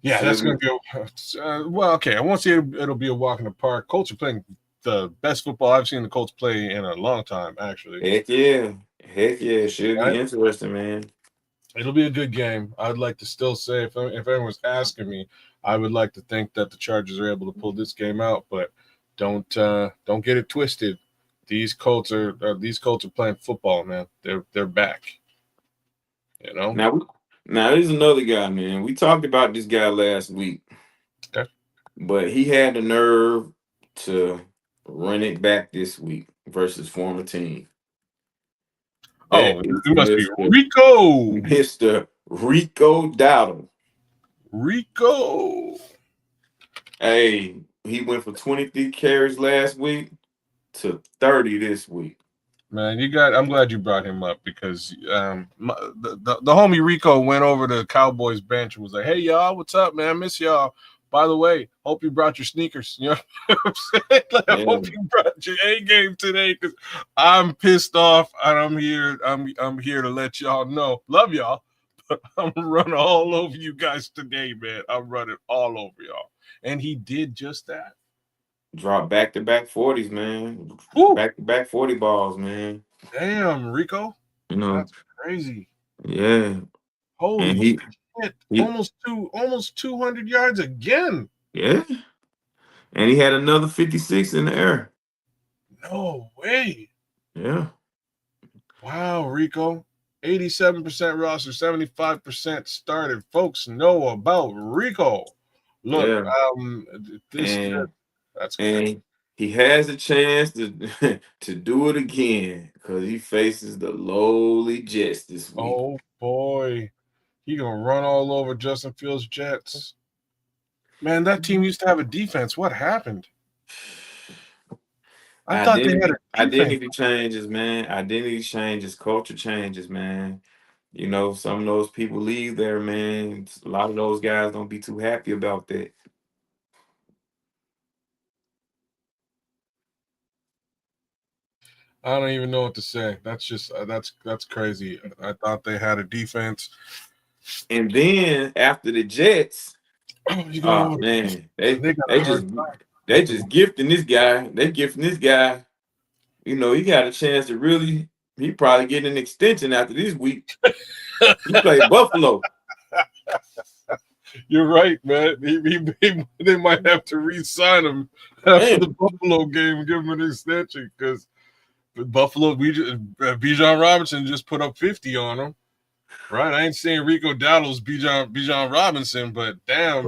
Yeah, that's going to be okay. I won't say it'll be a walk in the park. Colts are playing the best football I've seen the Colts play in a long time, actually. Heck yeah. It should be interesting, man. It'll be a good game. I'd like to still say, if anyone's asking me, I would like to think that the Chargers are able to pull this game out, but don't get it twisted. These Colts are playing football, man. They're back. Now there's another guy, man. We talked about this guy last week. Okay. But he had the nerve to run it back this week versus former team. It must be Rico. Mr. Rico Dowdle. Rico. Hey, he went for 23 carries last week to 30 this week. Man, I'm glad you brought him up because the homie Rico went over to the Cowboys bench and was like, "Hey y'all, what's up, man? Miss y'all. By the way, hope you brought your sneakers. You know what I'm saying? I hope you brought your A game today because I'm pissed off and I'm here to let y'all know. Love y'all, but I'm running all over you guys today, man. I'm running all over y'all." And he did just that. Drop back-to-back 40s, man. Back-to-back 40 balls, man. Damn, Rico. That's crazy. Yeah. Holy shit. Almost 200 yards again. Yeah. And he had another 56 in the air. No way. Yeah. Wow, Rico. 87% roster, 75% started. Folks know about Rico. Look, that's great. And he has a chance to to do it again because he faces the lowly Jets this week. Oh boy. He gonna run all over Justin Fields' Jets. Man, that team used to have a defense. What happened? I thought they had a defense. Identity changes, man. Identity changes, culture changes, man. Some of those people leave there, man. A lot of those guys don't be too happy about that. I don't even know what to say. That's just that's crazy. I thought they had a defense. And then after the Jets, man, they just gifting this guy. They gifting this guy. He got a chance to really. He probably get an extension after this week. He played Buffalo. You're right, man. They might have to re-sign him after the Buffalo game and give him an extension because Buffalo, Bijan Robinson just put up 50 on him. Right? I ain't saying Rico Dowdle's Bijan Robinson, but damn,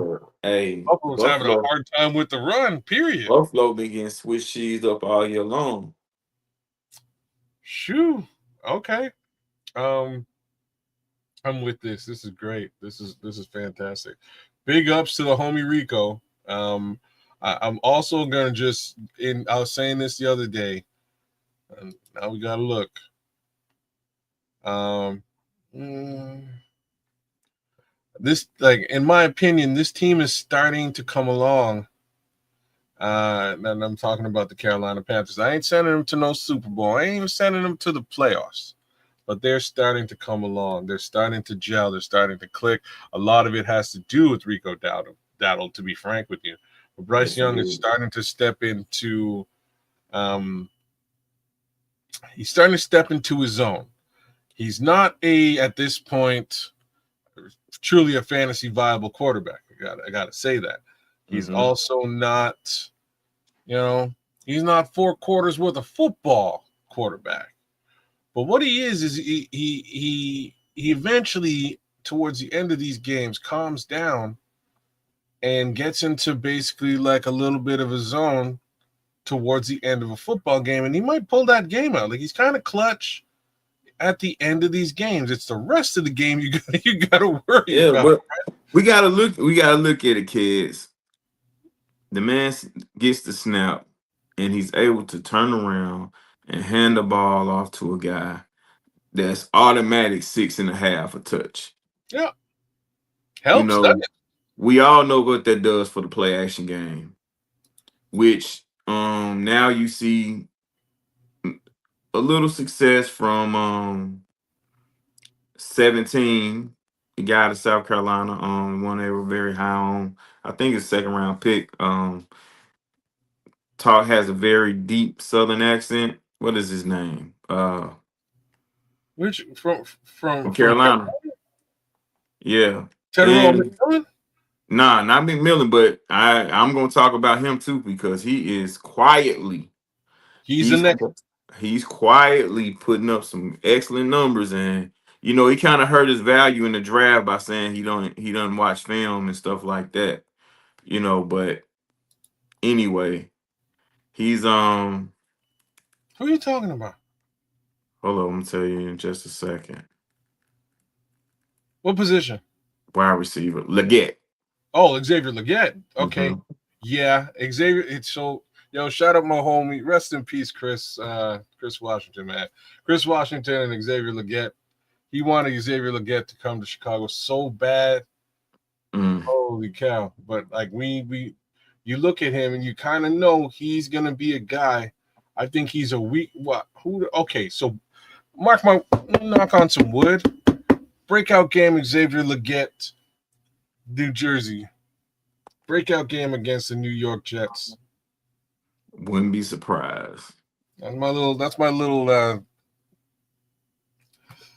Buffalo's having a hard time with the run, period. Buffalo been getting Swiss cheese up all year long. Shoo. Okay. I'm with this. This is great. This is fantastic. Big ups to the homie Rico. I'm also gonna I was saying this the other day, and now we gotta look. This, in my opinion, this team is starting to come along. And I'm talking about the Carolina Panthers. I ain't sending them to no Super Bowl. I ain't even sending them to the playoffs. But they're starting to come along. They're starting to gel. They're starting to click. A lot of it has to do with Rico Dowdle, to be frank with you. But Bryce Yes, it Young is is. starting to step into he's starting to step into his zone. He's not at this point truly a fantasy viable quarterback. I gotta say that. He's Mm-hmm. also not, he's not 4 quarters worth of football quarterback. But what he is he eventually towards the end of these games calms down and gets into basically like a little bit of a zone towards the end of a football game, and he might pull that game out. Like he's kind of clutch at the end of these games. It's the rest of the game you gotta worry Yeah, about. but we gotta look. We gotta look at it, kids. The man gets the snap, and he's able to turn around and hand the ball off to a guy that's automatic 6.5 a touch. Yeah, You helps, doesn't know, it? we all know what that does for the play action game, which now you see a little success from 17, the guy out of South Carolina, one they were very high on. I think it's second round pick. Talk has a very deep Southern accent. What is his name? Which From from Carolina. Yeah. Tedero And McMillan? nah, not McMillan, but I'm gonna talk about him too because he is quietly He's the he's next. he's quietly putting up some excellent numbers, and he kind of hurt his value in the draft by saying he doesn't watch film and stuff like that. But anyway, he's Who are you talking about? hold on, I'm gonna tell you in just a second. What position? Wide receiver, Leggett. Oh, Xavier Legette. Okay. Hmm. Yeah, Xavier. It's so shout out my homie. Rest in peace, Chris. Chris Washington, man. Chris Washington and Xavier Legette. He wanted Xavier Legette to come to Chicago so bad. Mm. Holy cow! But like you look at him and you kind of know he's gonna be a guy. I think he's a weak. What? Who? Okay, so knock on some wood. Breakout game, Xavier Legette, New Jersey. Breakout game against the New York Jets. Wouldn't be surprised. That's my little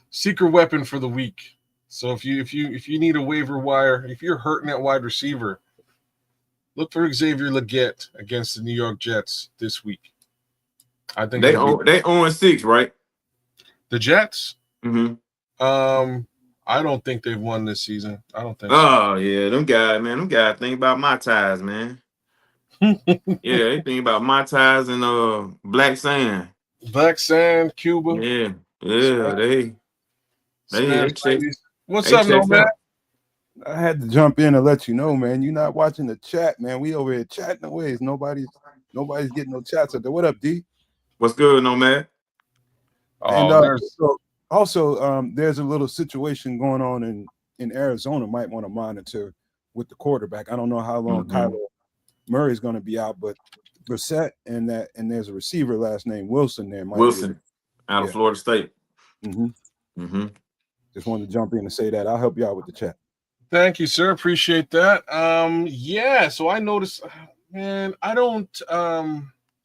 secret weapon for the week. So if you need a waiver wire, if you're hurting at wide receiver, look for Xavier Legette against the New York Jets this week. I think They it'll be own they own 6, right? the Jets. Mm-hmm. I don't think they've won this season. I don't think so. Oh yeah, them guys, man. Them guys think about my ties, man. Yeah, they think about my ties and black sand. Black Sand, Cuba, Yeah, yeah. Spanish, They Spanish check ladies. What's they up, checks Nomad? out. I had to jump in and let you know, man. You're not watching the chat, man. We over here chatting away. Nobody's getting no chats up there. What up, D? What's good, Nomad? And Oh, there's also, there's a little situation going on in Arizona. Might want to monitor with the quarterback. I don't know how long Mhm. Kyler Murray's going to be out, but Brissett and there's a receiver last name Wilson there. Might Wilson out of Yeah. Florida State. be. Mm-hmm. Just wanted to jump in and say that. I'll help you out with the chat. Thank you, sir. Appreciate that. Yeah, so I noticed, man, I don't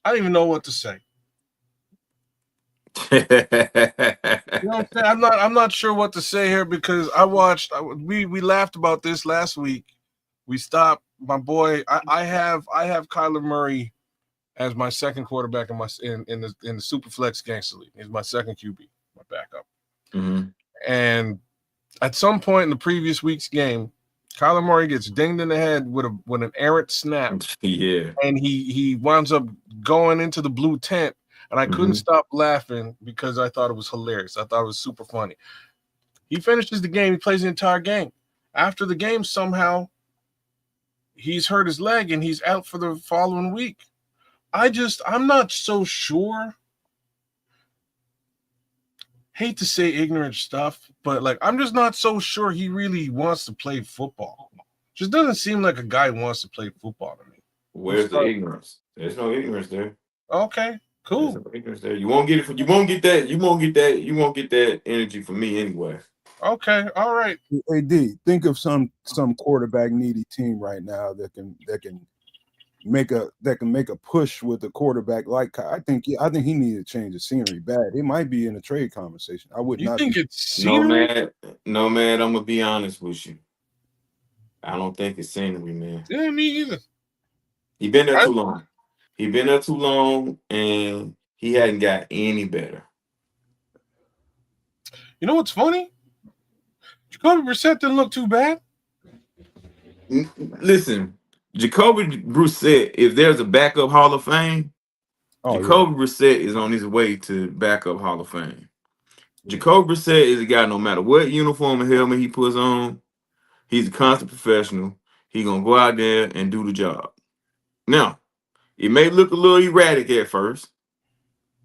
even know what to say. You know what I'm saying? I'm not sure what to say here because we laughed about this last week. We stopped my boy. I have Kyler Murray as my second quarterback in the Superflex Gangster League. He's my second QB, my backup. Mm-hmm. And at some point in the previous week's game, Kyler Murray gets dinged in the head with an errant snap, Yeah. and he winds up going into the blue tent. And I couldn't stop laughing because I thought it was hilarious. I thought it was super funny. He finishes the game. He plays the entire game. After the game, somehow he's hurt his leg and he's out for the following week. I'm not so sure. Hate to say ignorant stuff, but like I'm just not so sure he really wants to play football. Just doesn't seem like a guy who wants to play football to me. Where's the ignorance? There's no ignorance there. Okay, There's cool. no ignorance there. You won't get it. You won't get that. You won't get that. You won't get that energy from me anyway. Okay, all right. Hey D, think of some quarterback needy team right now that can make a push with a quarterback like I think he needed to change the scenery bad. It might be in a trade conversation. I would You not think be. it's scenery? No man. I'm gonna be honest with you. I don't think it's scenery, man. Yeah, me either. He been there too long. He been there too long, and he hadn't got any better. You know what's funny? Jacoby Brissett didn't look too bad. Listen, Jacoby Brissett, if there's a backup Hall of Fame, Jacoby Brissett is on his way to backup Hall of Fame. Jacoby Brissett is a guy, no matter what uniform and helmet he puts on, he's a constant professional. He's going to go out there and do the job. Now, it may look a little erratic at first,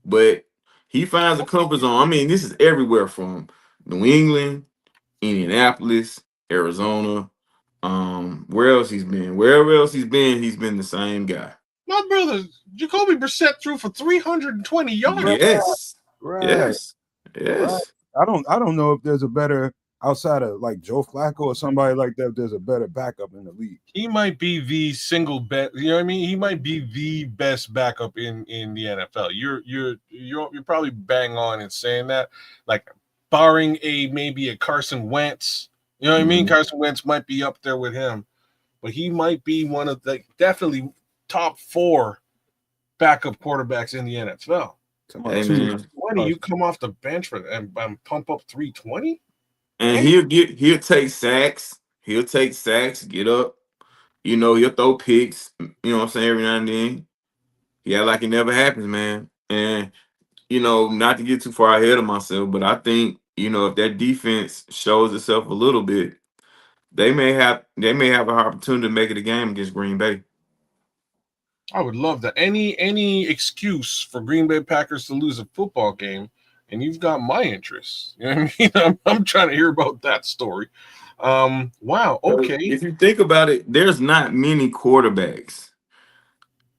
but he finds a comfort zone. I mean, this is everywhere from New England, Indianapolis, Arizona. Where else he's been? Wherever else he's been the same guy. My brother, Jacoby Brissett threw for 320 yards. Yes. Right. Yes. Right. I don't know if there's a better outside of like Joe Flacco or somebody like that. If there's a better backup in the league. He might be the single best. You know what I mean? He might be the best backup in the NFL. You're probably bang on in saying that. Like barring maybe a Carson Wentz. You know what I mean? Carson Wentz might be up there with him, but he might be one of the definitely top 4 backup quarterbacks in the NFL. Hey, man. 20, you come off the bench for and pump up 320, and he'll take sacks. He'll take sacks, get up. You know, he'll throw picks. You know what I'm saying? Every now and then, yeah, like it never happens, man. And you know, not to get too far ahead of myself, but I think you know if that defense shows itself a little bit, they may have an opportunity to make it a game against Green Bay. I would love that. Any excuse for Green Bay Packers to lose a football game, and you've got my interest. You know what I mean? I'm trying to hear about that story. Wow. Okay. If you think about it, there's not many quarterbacks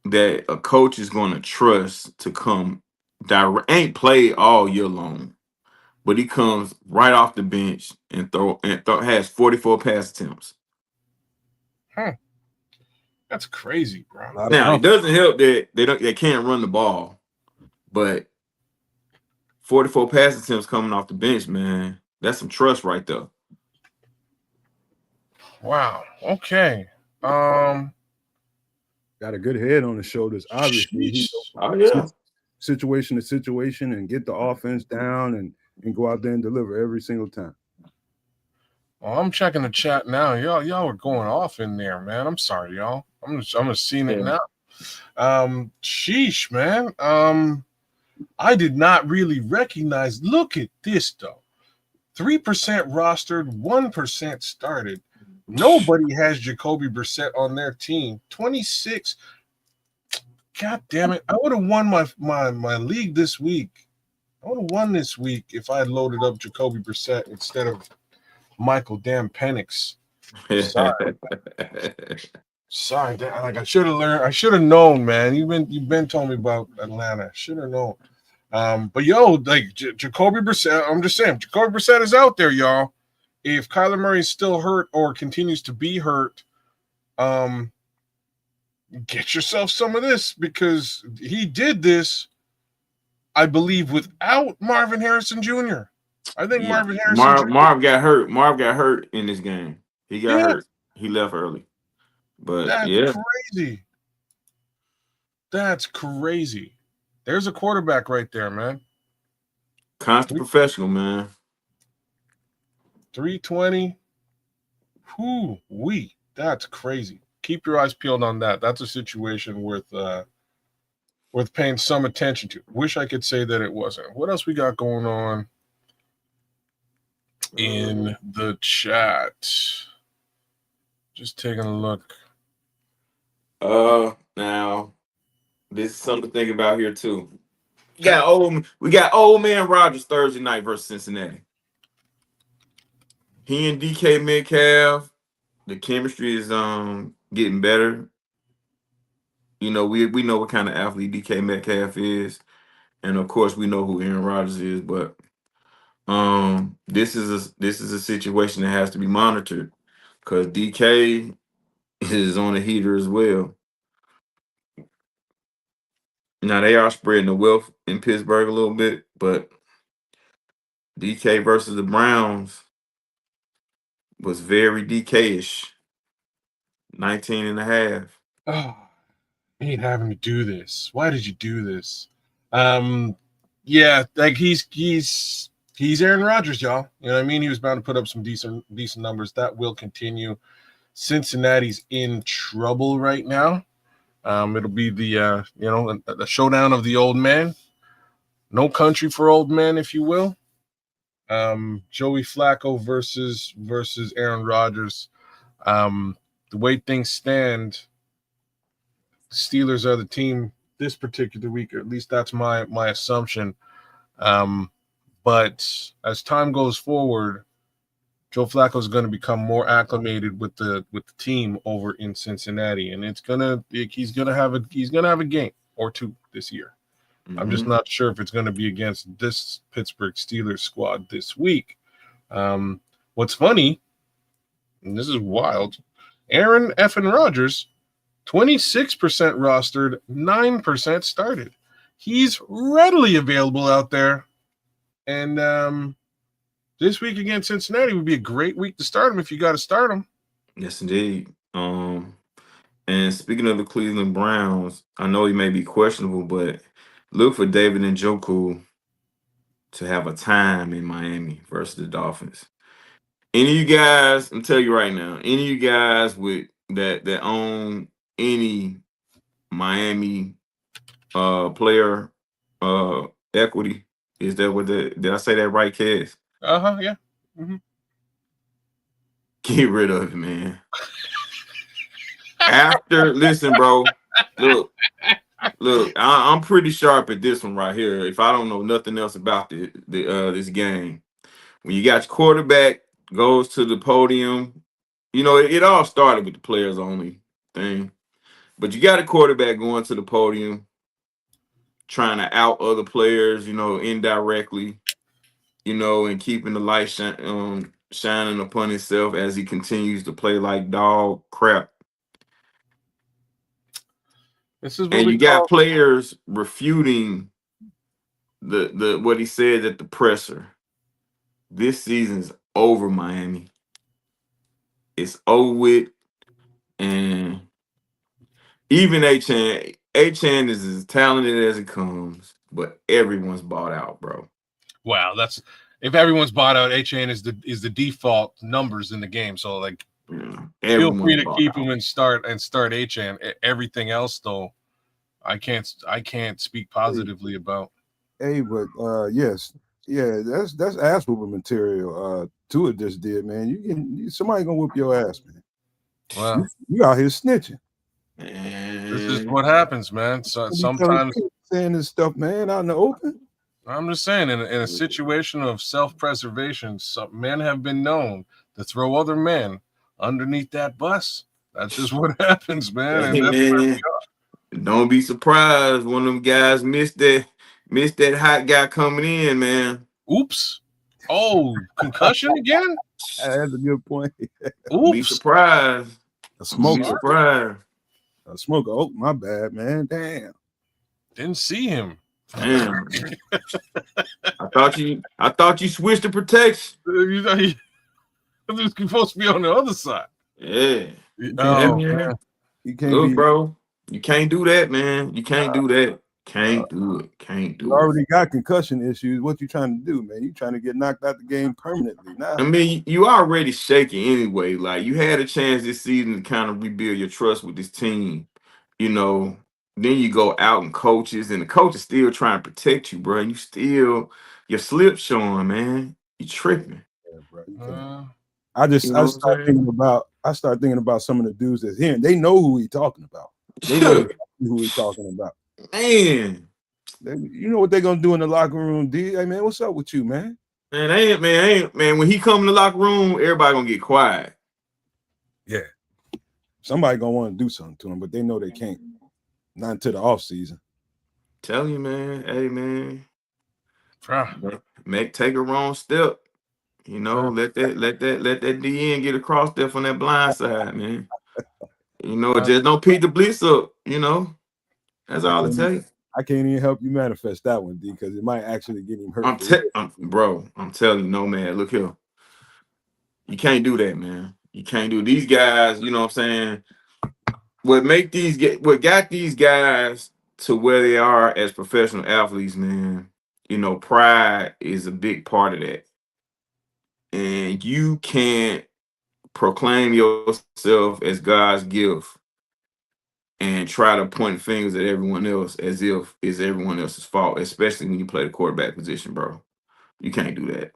that a coach is going to trust to come direct. Ain't played all year long, but he comes right off the bench and has 44 pass attempts. That's crazy, bro. Now it doesn't help that they can't run the ball, but 44 pass attempts coming off the bench, man, that's some trust right there. Wow. Okay. Got a good head on his shoulders. Obviously, situation to situation and get the offense down and go out there and deliver every single time. Well, I'm checking the chat now. Y'all are going off in there, man. I'm sorry, y'all. I'm just seeing it now. Sheesh, man. I did not really recognize. Look at this though. 3% rostered, 1% started. Nobody has Jacoby Brissett on their team. 26. God damn it. I would have won my league this week. I would have won this week if I had loaded up Jacoby Brissett instead of Michael damn Penix. Sorry. Like I should have learned. I should have known, man. You've been telling me about Atlanta. Should have known. But yo, like Jacoby Brissett, I'm just saying, Jacoby Brissett is out there, y'all. If Kyler Murray is still hurt or continues to be hurt, get yourself some of this because he did this, I believe, without Marvin Harrison Jr. I think Marvin Harrison Marv got hurt. Marv got hurt in this game. He got hurt. He left early. But that's crazy. That's crazy. There's a quarterback right there, man. Constant professional, man. 320. That's crazy. Keep your eyes peeled on that. That's a situation worth paying some attention to. Wish I could say that it wasn't. What else we got going on in the chat? Just taking a look. Now this is something to think about here too. We got old man Rodgers Thursday night versus Cincinnati. He and DK Metcalf, the chemistry is getting better. You know, we know what kind of athlete DK Metcalf is, and of course we know who Aaron Rodgers is. But this is a situation that has to be monitored because DK is on a heater as well. Now they are spreading the wealth in Pittsburgh a little bit, but DK versus the Browns was very DK-ish. 19.5. Oh, I hate having to do this. Why did you do this? Yeah, like he's Aaron Rodgers, y'all. You know what I mean? He was bound to put up some decent numbers. That will continue. Cincinnati's in trouble right now. It'll be the the showdown of the old man. No country for old men, if you will. Joey Flacco versus Aaron Rodgers. The way things stand, the Steelers are the team this particular week, or at least that's my assumption. But as time goes forward, Joe Flacco is going to become more acclimated with the team over in Cincinnati, and he's gonna have a game or two this year. I'm just not sure if it's going to be against this Pittsburgh Steelers squad this week. What's funny, and this is wild, Aaron effing Rodgers, 26% rostered, 9% started. He's readily available out there. And this week against Cincinnati would be a great week to start him if you got to start him. Yes, indeed. And speaking of the Cleveland Browns, I know he may be questionable, but look for David Njoku to have a time in Miami versus the Dolphins. Any of you guys, I'm telling you right now, any of you guys with that own any Miami player equity, is that what did I say that right, Kez? Yeah. Mm-hmm. Get rid of it, man. Listen, bro. Look, I'm pretty sharp at this one right here. If I don't know nothing else about this game, when you got your quarterback goes to the podium, you know it all started with the players only thing, but you got a quarterback going to the podium, trying to out other players, you know, indirectly, you know, and keeping the light shining upon himself as he continues to play like dog crap. This is and you got players refuting the what he said at the presser. This season's over, Miami. It's over with, and even Achan is as talented as it comes, but everyone's bought out, bro. Wow, that's if everyone's bought out, Achan is the default numbers in the game. So like, feel free to keep him and start Achan. Everything else though, I can't speak positively about. Hey, but yes, yeah, that's ass whooping material. Tua just did, man. Somebody gonna whoop your ass, man. Wow, you out here snitching. This is what happens, man. So sometimes saying this stuff, man, out in the open. I'm just saying, in a situation of self-preservation, some men have been known to throw other men underneath that bus. That's just what happens, man. Hey, and man, don't be surprised one of them guys missed that hot guy coming in, man. Oops. Oh, concussion again? That's a good point. Oops. Be surprised. A smoker. Be surprised. A smoker. Oh, my bad, man. Damn. Didn't see him. Damn. I thought you switched to protection. You're supposed to be on the other side. Yeah. Oh, man. You can't bro. You can't do that, man. You can't do that. Can't do it. You already got concussion issues. What you trying to do, man? You trying to get knocked out the game permanently now. I mean, you already shaking anyway. Like, you had a chance this season to kind of rebuild your trust with this team. You know, then you go out and coaches, and the coach is still trying to protect you, bro. Your slip showing, man. You tripping. Yeah, bro. I start thinking about some of the dudes that's here. They know who he talking about. They know who he talking about. Man, you know what they're gonna do in the locker room, D? Hey, man, what's up with you, man? Man. When he come in the locker room, everybody gonna get quiet. Yeah, somebody gonna want to do something to him, but they know they can't. Not until the offseason. Tell you, man. Hey, man. Bruh. Take a wrong step. You know, let that DN get across there from that blind side, man. You know, just don't pick the blitz up. You know, that's all it takes. I can't even help you manifest that one, D, because it might actually get him hurt. Bro, I'm telling you, no, man. Look here. You can't do that, man. You can't do these guys. You know what I'm saying? What got these guys to where they are as professional athletes, man. You know, pride is a big part of that, and you can't proclaim yourself as God's gift and try to point fingers at everyone else as if it's everyone else's fault, especially when you play the quarterback position, bro. You can't do that.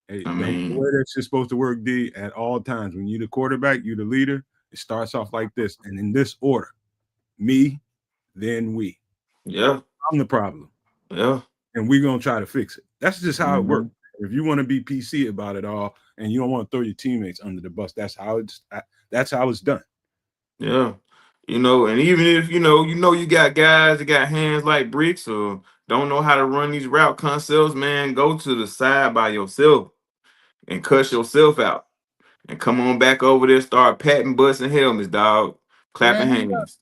Hey, I the mean, way that's just supposed to work, D, at all times. When you're the quarterback, you're the leader. It starts off like this, and in this order: me, then we. yeah, I'm the problem. yeah, and we're gonna try to fix it. That's just how it works. If you want to be PC about it all, and you don't want to throw your teammates under the bus, that's how it's done. yeah. You know, and even if you got guys that got hands like bricks or don't know how to run these route concepts, man, go to the side by yourself and cuss yourself out and come on back over there, start patting butts and helmets, dog, clapping hands.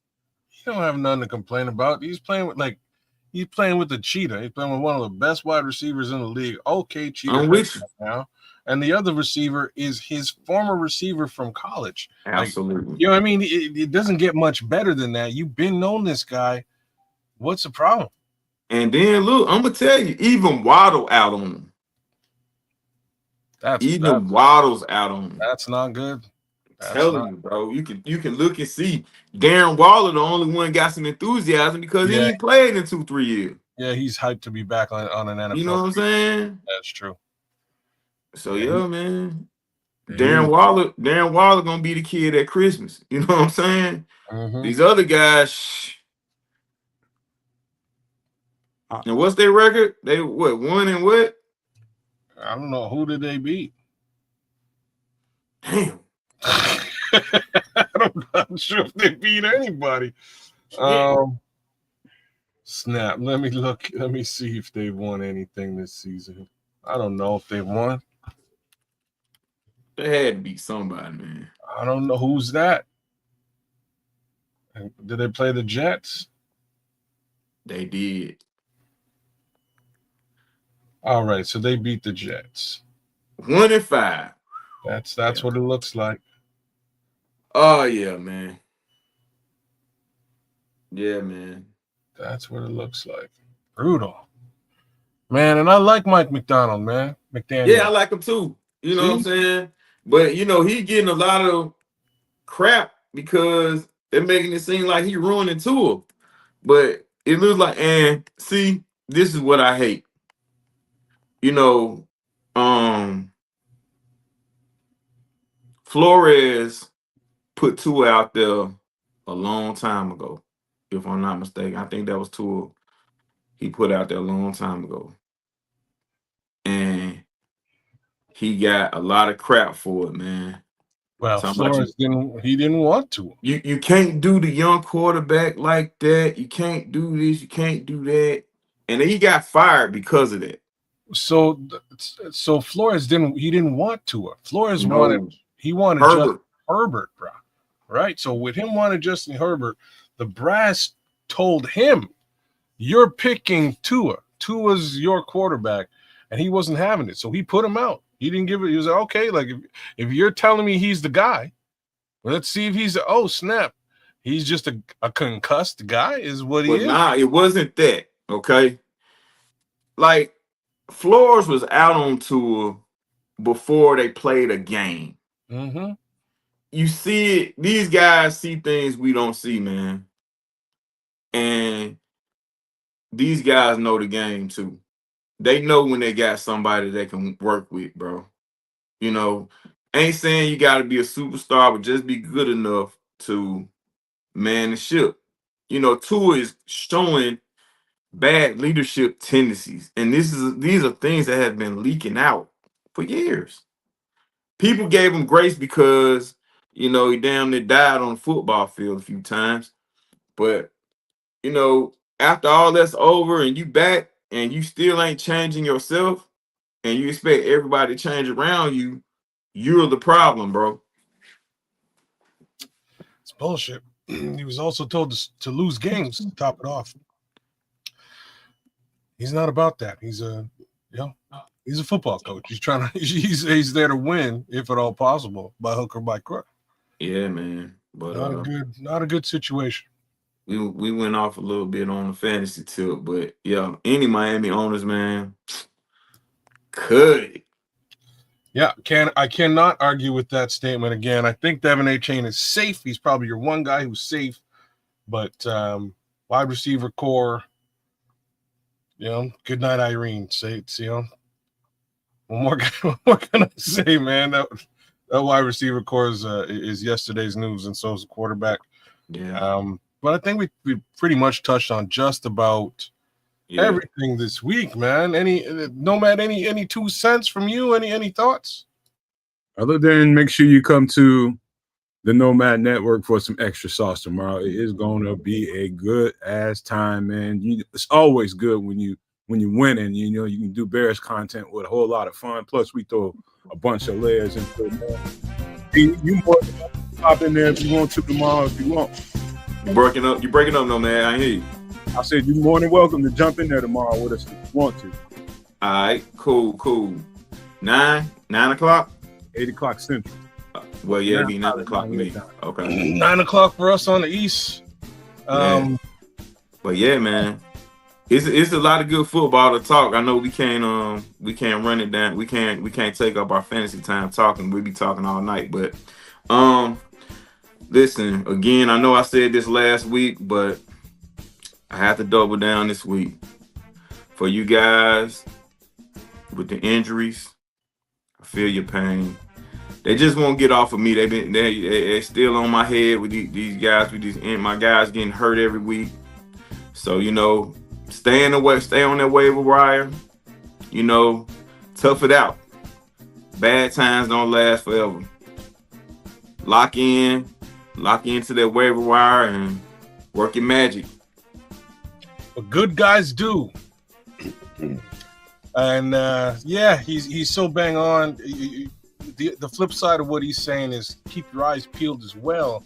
He don't have nothing to complain about. He's playing with the cheetah. He's playing with one of the best wide receivers in the league. Okay, cheetah. I'm with you now. And the other receiver is his former receiver from college. Absolutely. Like, you know what I mean? It doesn't get much better than that. You've been known this guy. What's the problem? And then look, I'm gonna tell you, even Waddle out on him. Waddle's out on him. That's not good. Telling you, bro. You can look and see Darren Waller, the only one got some enthusiasm because he ain't played in 2-3 years. Yeah, he's hyped to be back on an NFL. You know what I'm saying? That's true. So yeah, man. Darren Waller gonna be the kid at Christmas. You know what I'm saying? Mm-hmm. These other guys. And what's their record? They won and what? I don't know. Who did they beat? Damn. I'm not sure if they beat anybody. Snap. Let me look. Let me see if they won anything this season. I don't know if they won. They had to beat somebody, man. I don't know who's that. Did they play the Jets? They did. All right, so they beat the Jets. 1-5. That's what it looks like. Oh yeah, man. Yeah, man. That's what it looks like. Brutal. Man, and I like Mike McDonald, man. McDaniel. Yeah, I like him too. You know what I'm saying? But he getting a lot of crap because they're making it seem like he ruining Tua. But it looks like, and see, this is what I hate. Flores put Tua out there a long time ago, if I'm not mistaken. I think that was Tua he put out there a long time ago. And he got a lot of crap for it, man. Well, Flores didn't want to. You can't do the young quarterback like that. You can't do this. You can't do that. And then he got fired because of that. So Flores didn't want to. Flores wanted Herbert. Herbert, bro. Right? So with him wanting Justin Herbert, the brass told him, "You're picking Tua. Tua's your quarterback," and he wasn't having it. So he put him out. He didn't give it. He was like, okay, like if you're telling me he's the guy, let's see if he's snap. He's just a concussed guy, is what he is. Nah, it wasn't that. Okay. Like Flores was out on Tua before they played a game. Mm-hmm. You see it, these guys see things we don't see, man. And these guys know the game too. They know when they got somebody they can work with, bro. Ain't saying you got to be a superstar, but just be good enough to man the ship. Tua is showing bad leadership tendencies, and these are things that have been leaking out for years. People gave him grace because he damn near died on the football field a few times, but you know, after all that's over and you back and you still ain't changing yourself and you expect everybody to change around you, you're the problem, bro. It's bullshit. He was also told to lose games to top it off. He's not about that. He's a football coach. He's trying to. He's there to win, if at all possible, by hook or by crook. Yeah, man. But not a good situation. We went off a little bit on the fantasy tip, but yeah, any Miami owners, man, could. Yeah, I cannot argue with that statement again. I think Devin A-Chain is safe. He's probably your one guy who's safe, but wide receiver core, good night, Irene. Say it's, what more can I say, man? That wide receiver core is yesterday's news, and so is the quarterback. Yeah. But I think we pretty much touched on just about everything this week, man. Any 2 cents from you? Any thoughts? Other than make sure you come to the Nomad Network for some extra sauce tomorrow. It is going to be a good ass time, man. It's always good when you win, and you can do Bears content with a whole lot of fun. Plus, we throw a bunch of layers into it, man. You more than pop in there if you want to tomorrow if you want. You breaking up, no man. I hear you. I said you're more than welcome to jump in there tomorrow with us if you want to. All right, cool. 9 o'clock? 8 o'clock Central. Well, yeah, it'd be 9 o'clock to me. Okay. 9 o'clock for us on the East. But yeah, man. It's a lot of good football to talk. I know we can't run it down. We can't take up our fantasy time talking. We'll be talking all night. But listen, again, I know I said this last week, but I have to double down this week. For you guys with the injuries, I feel your pain. They just won't get off of me. They're still on my head with these guys, my guys getting hurt every week. So, stay on that waiver wire. Tough it out. Bad times don't last forever. Lock into that waiver wire and work your magic. But good guys do. And he's so bang on. The flip side of what he's saying is keep your eyes peeled as well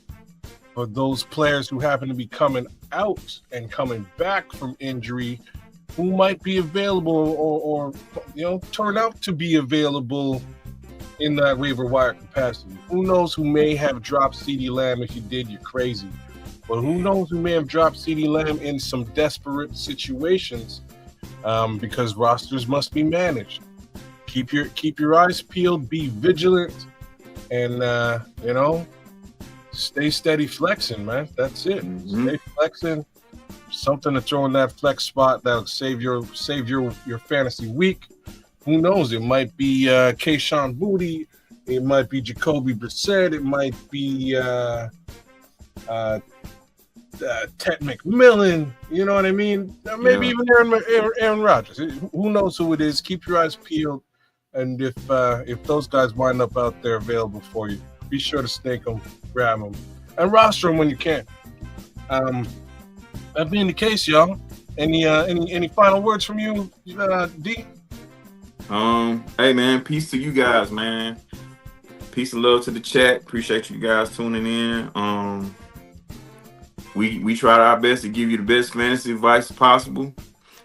for those players who happen to be coming out and coming back from injury, who might be available or turn out to be available in that waiver wire capacity. Who knows who may have dropped CeeDee Lamb? If you did, you're crazy. But who knows who may have dropped CeeDee Lamb in some desperate situations, because rosters must be managed. Keep your eyes peeled, be vigilant, and stay steady flexing, man. That's it. Mm-hmm. Stay flexing. Something to throw in that flex spot that'll save your fantasy week. Who knows? It might be Kayshon Boutte. It might be Jacoby Brissett. It might be Ted McMillan. You know what I mean? Maybe even Aaron Rodgers. Who knows who it is? Keep your eyes peeled. And if those guys wind up out there available for you, be sure to stake them, grab them, and roster them when you can. That being the case, y'all, any final words from you, D? Hey man, peace to you guys, man. Peace and love to the chat. Appreciate you guys tuning in. We tried our best to give you the best fantasy advice possible.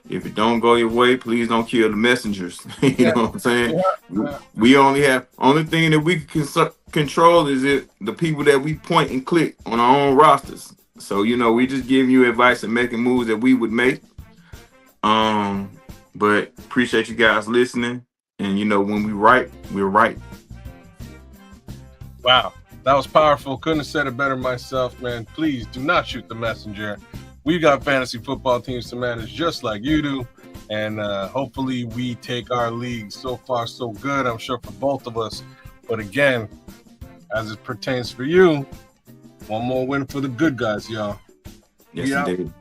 If it don't go your way, please don't kill the messengers. You know what I'm saying? Yeah. We only thing that we can control is the people that we point and click on our own rosters. So, we just giving you advice and making moves that we would make. But appreciate you guys listening. And, when we right, we're right. Wow. That was powerful. Couldn't have said it better myself, man. Please do not shoot the messenger. We've got fantasy football teams to manage just like you do. And hopefully we take our league. So far, so good, I'm sure, for both of us. But again, as it pertains for you, one more win for the good guys, y'all. Yes, indeed.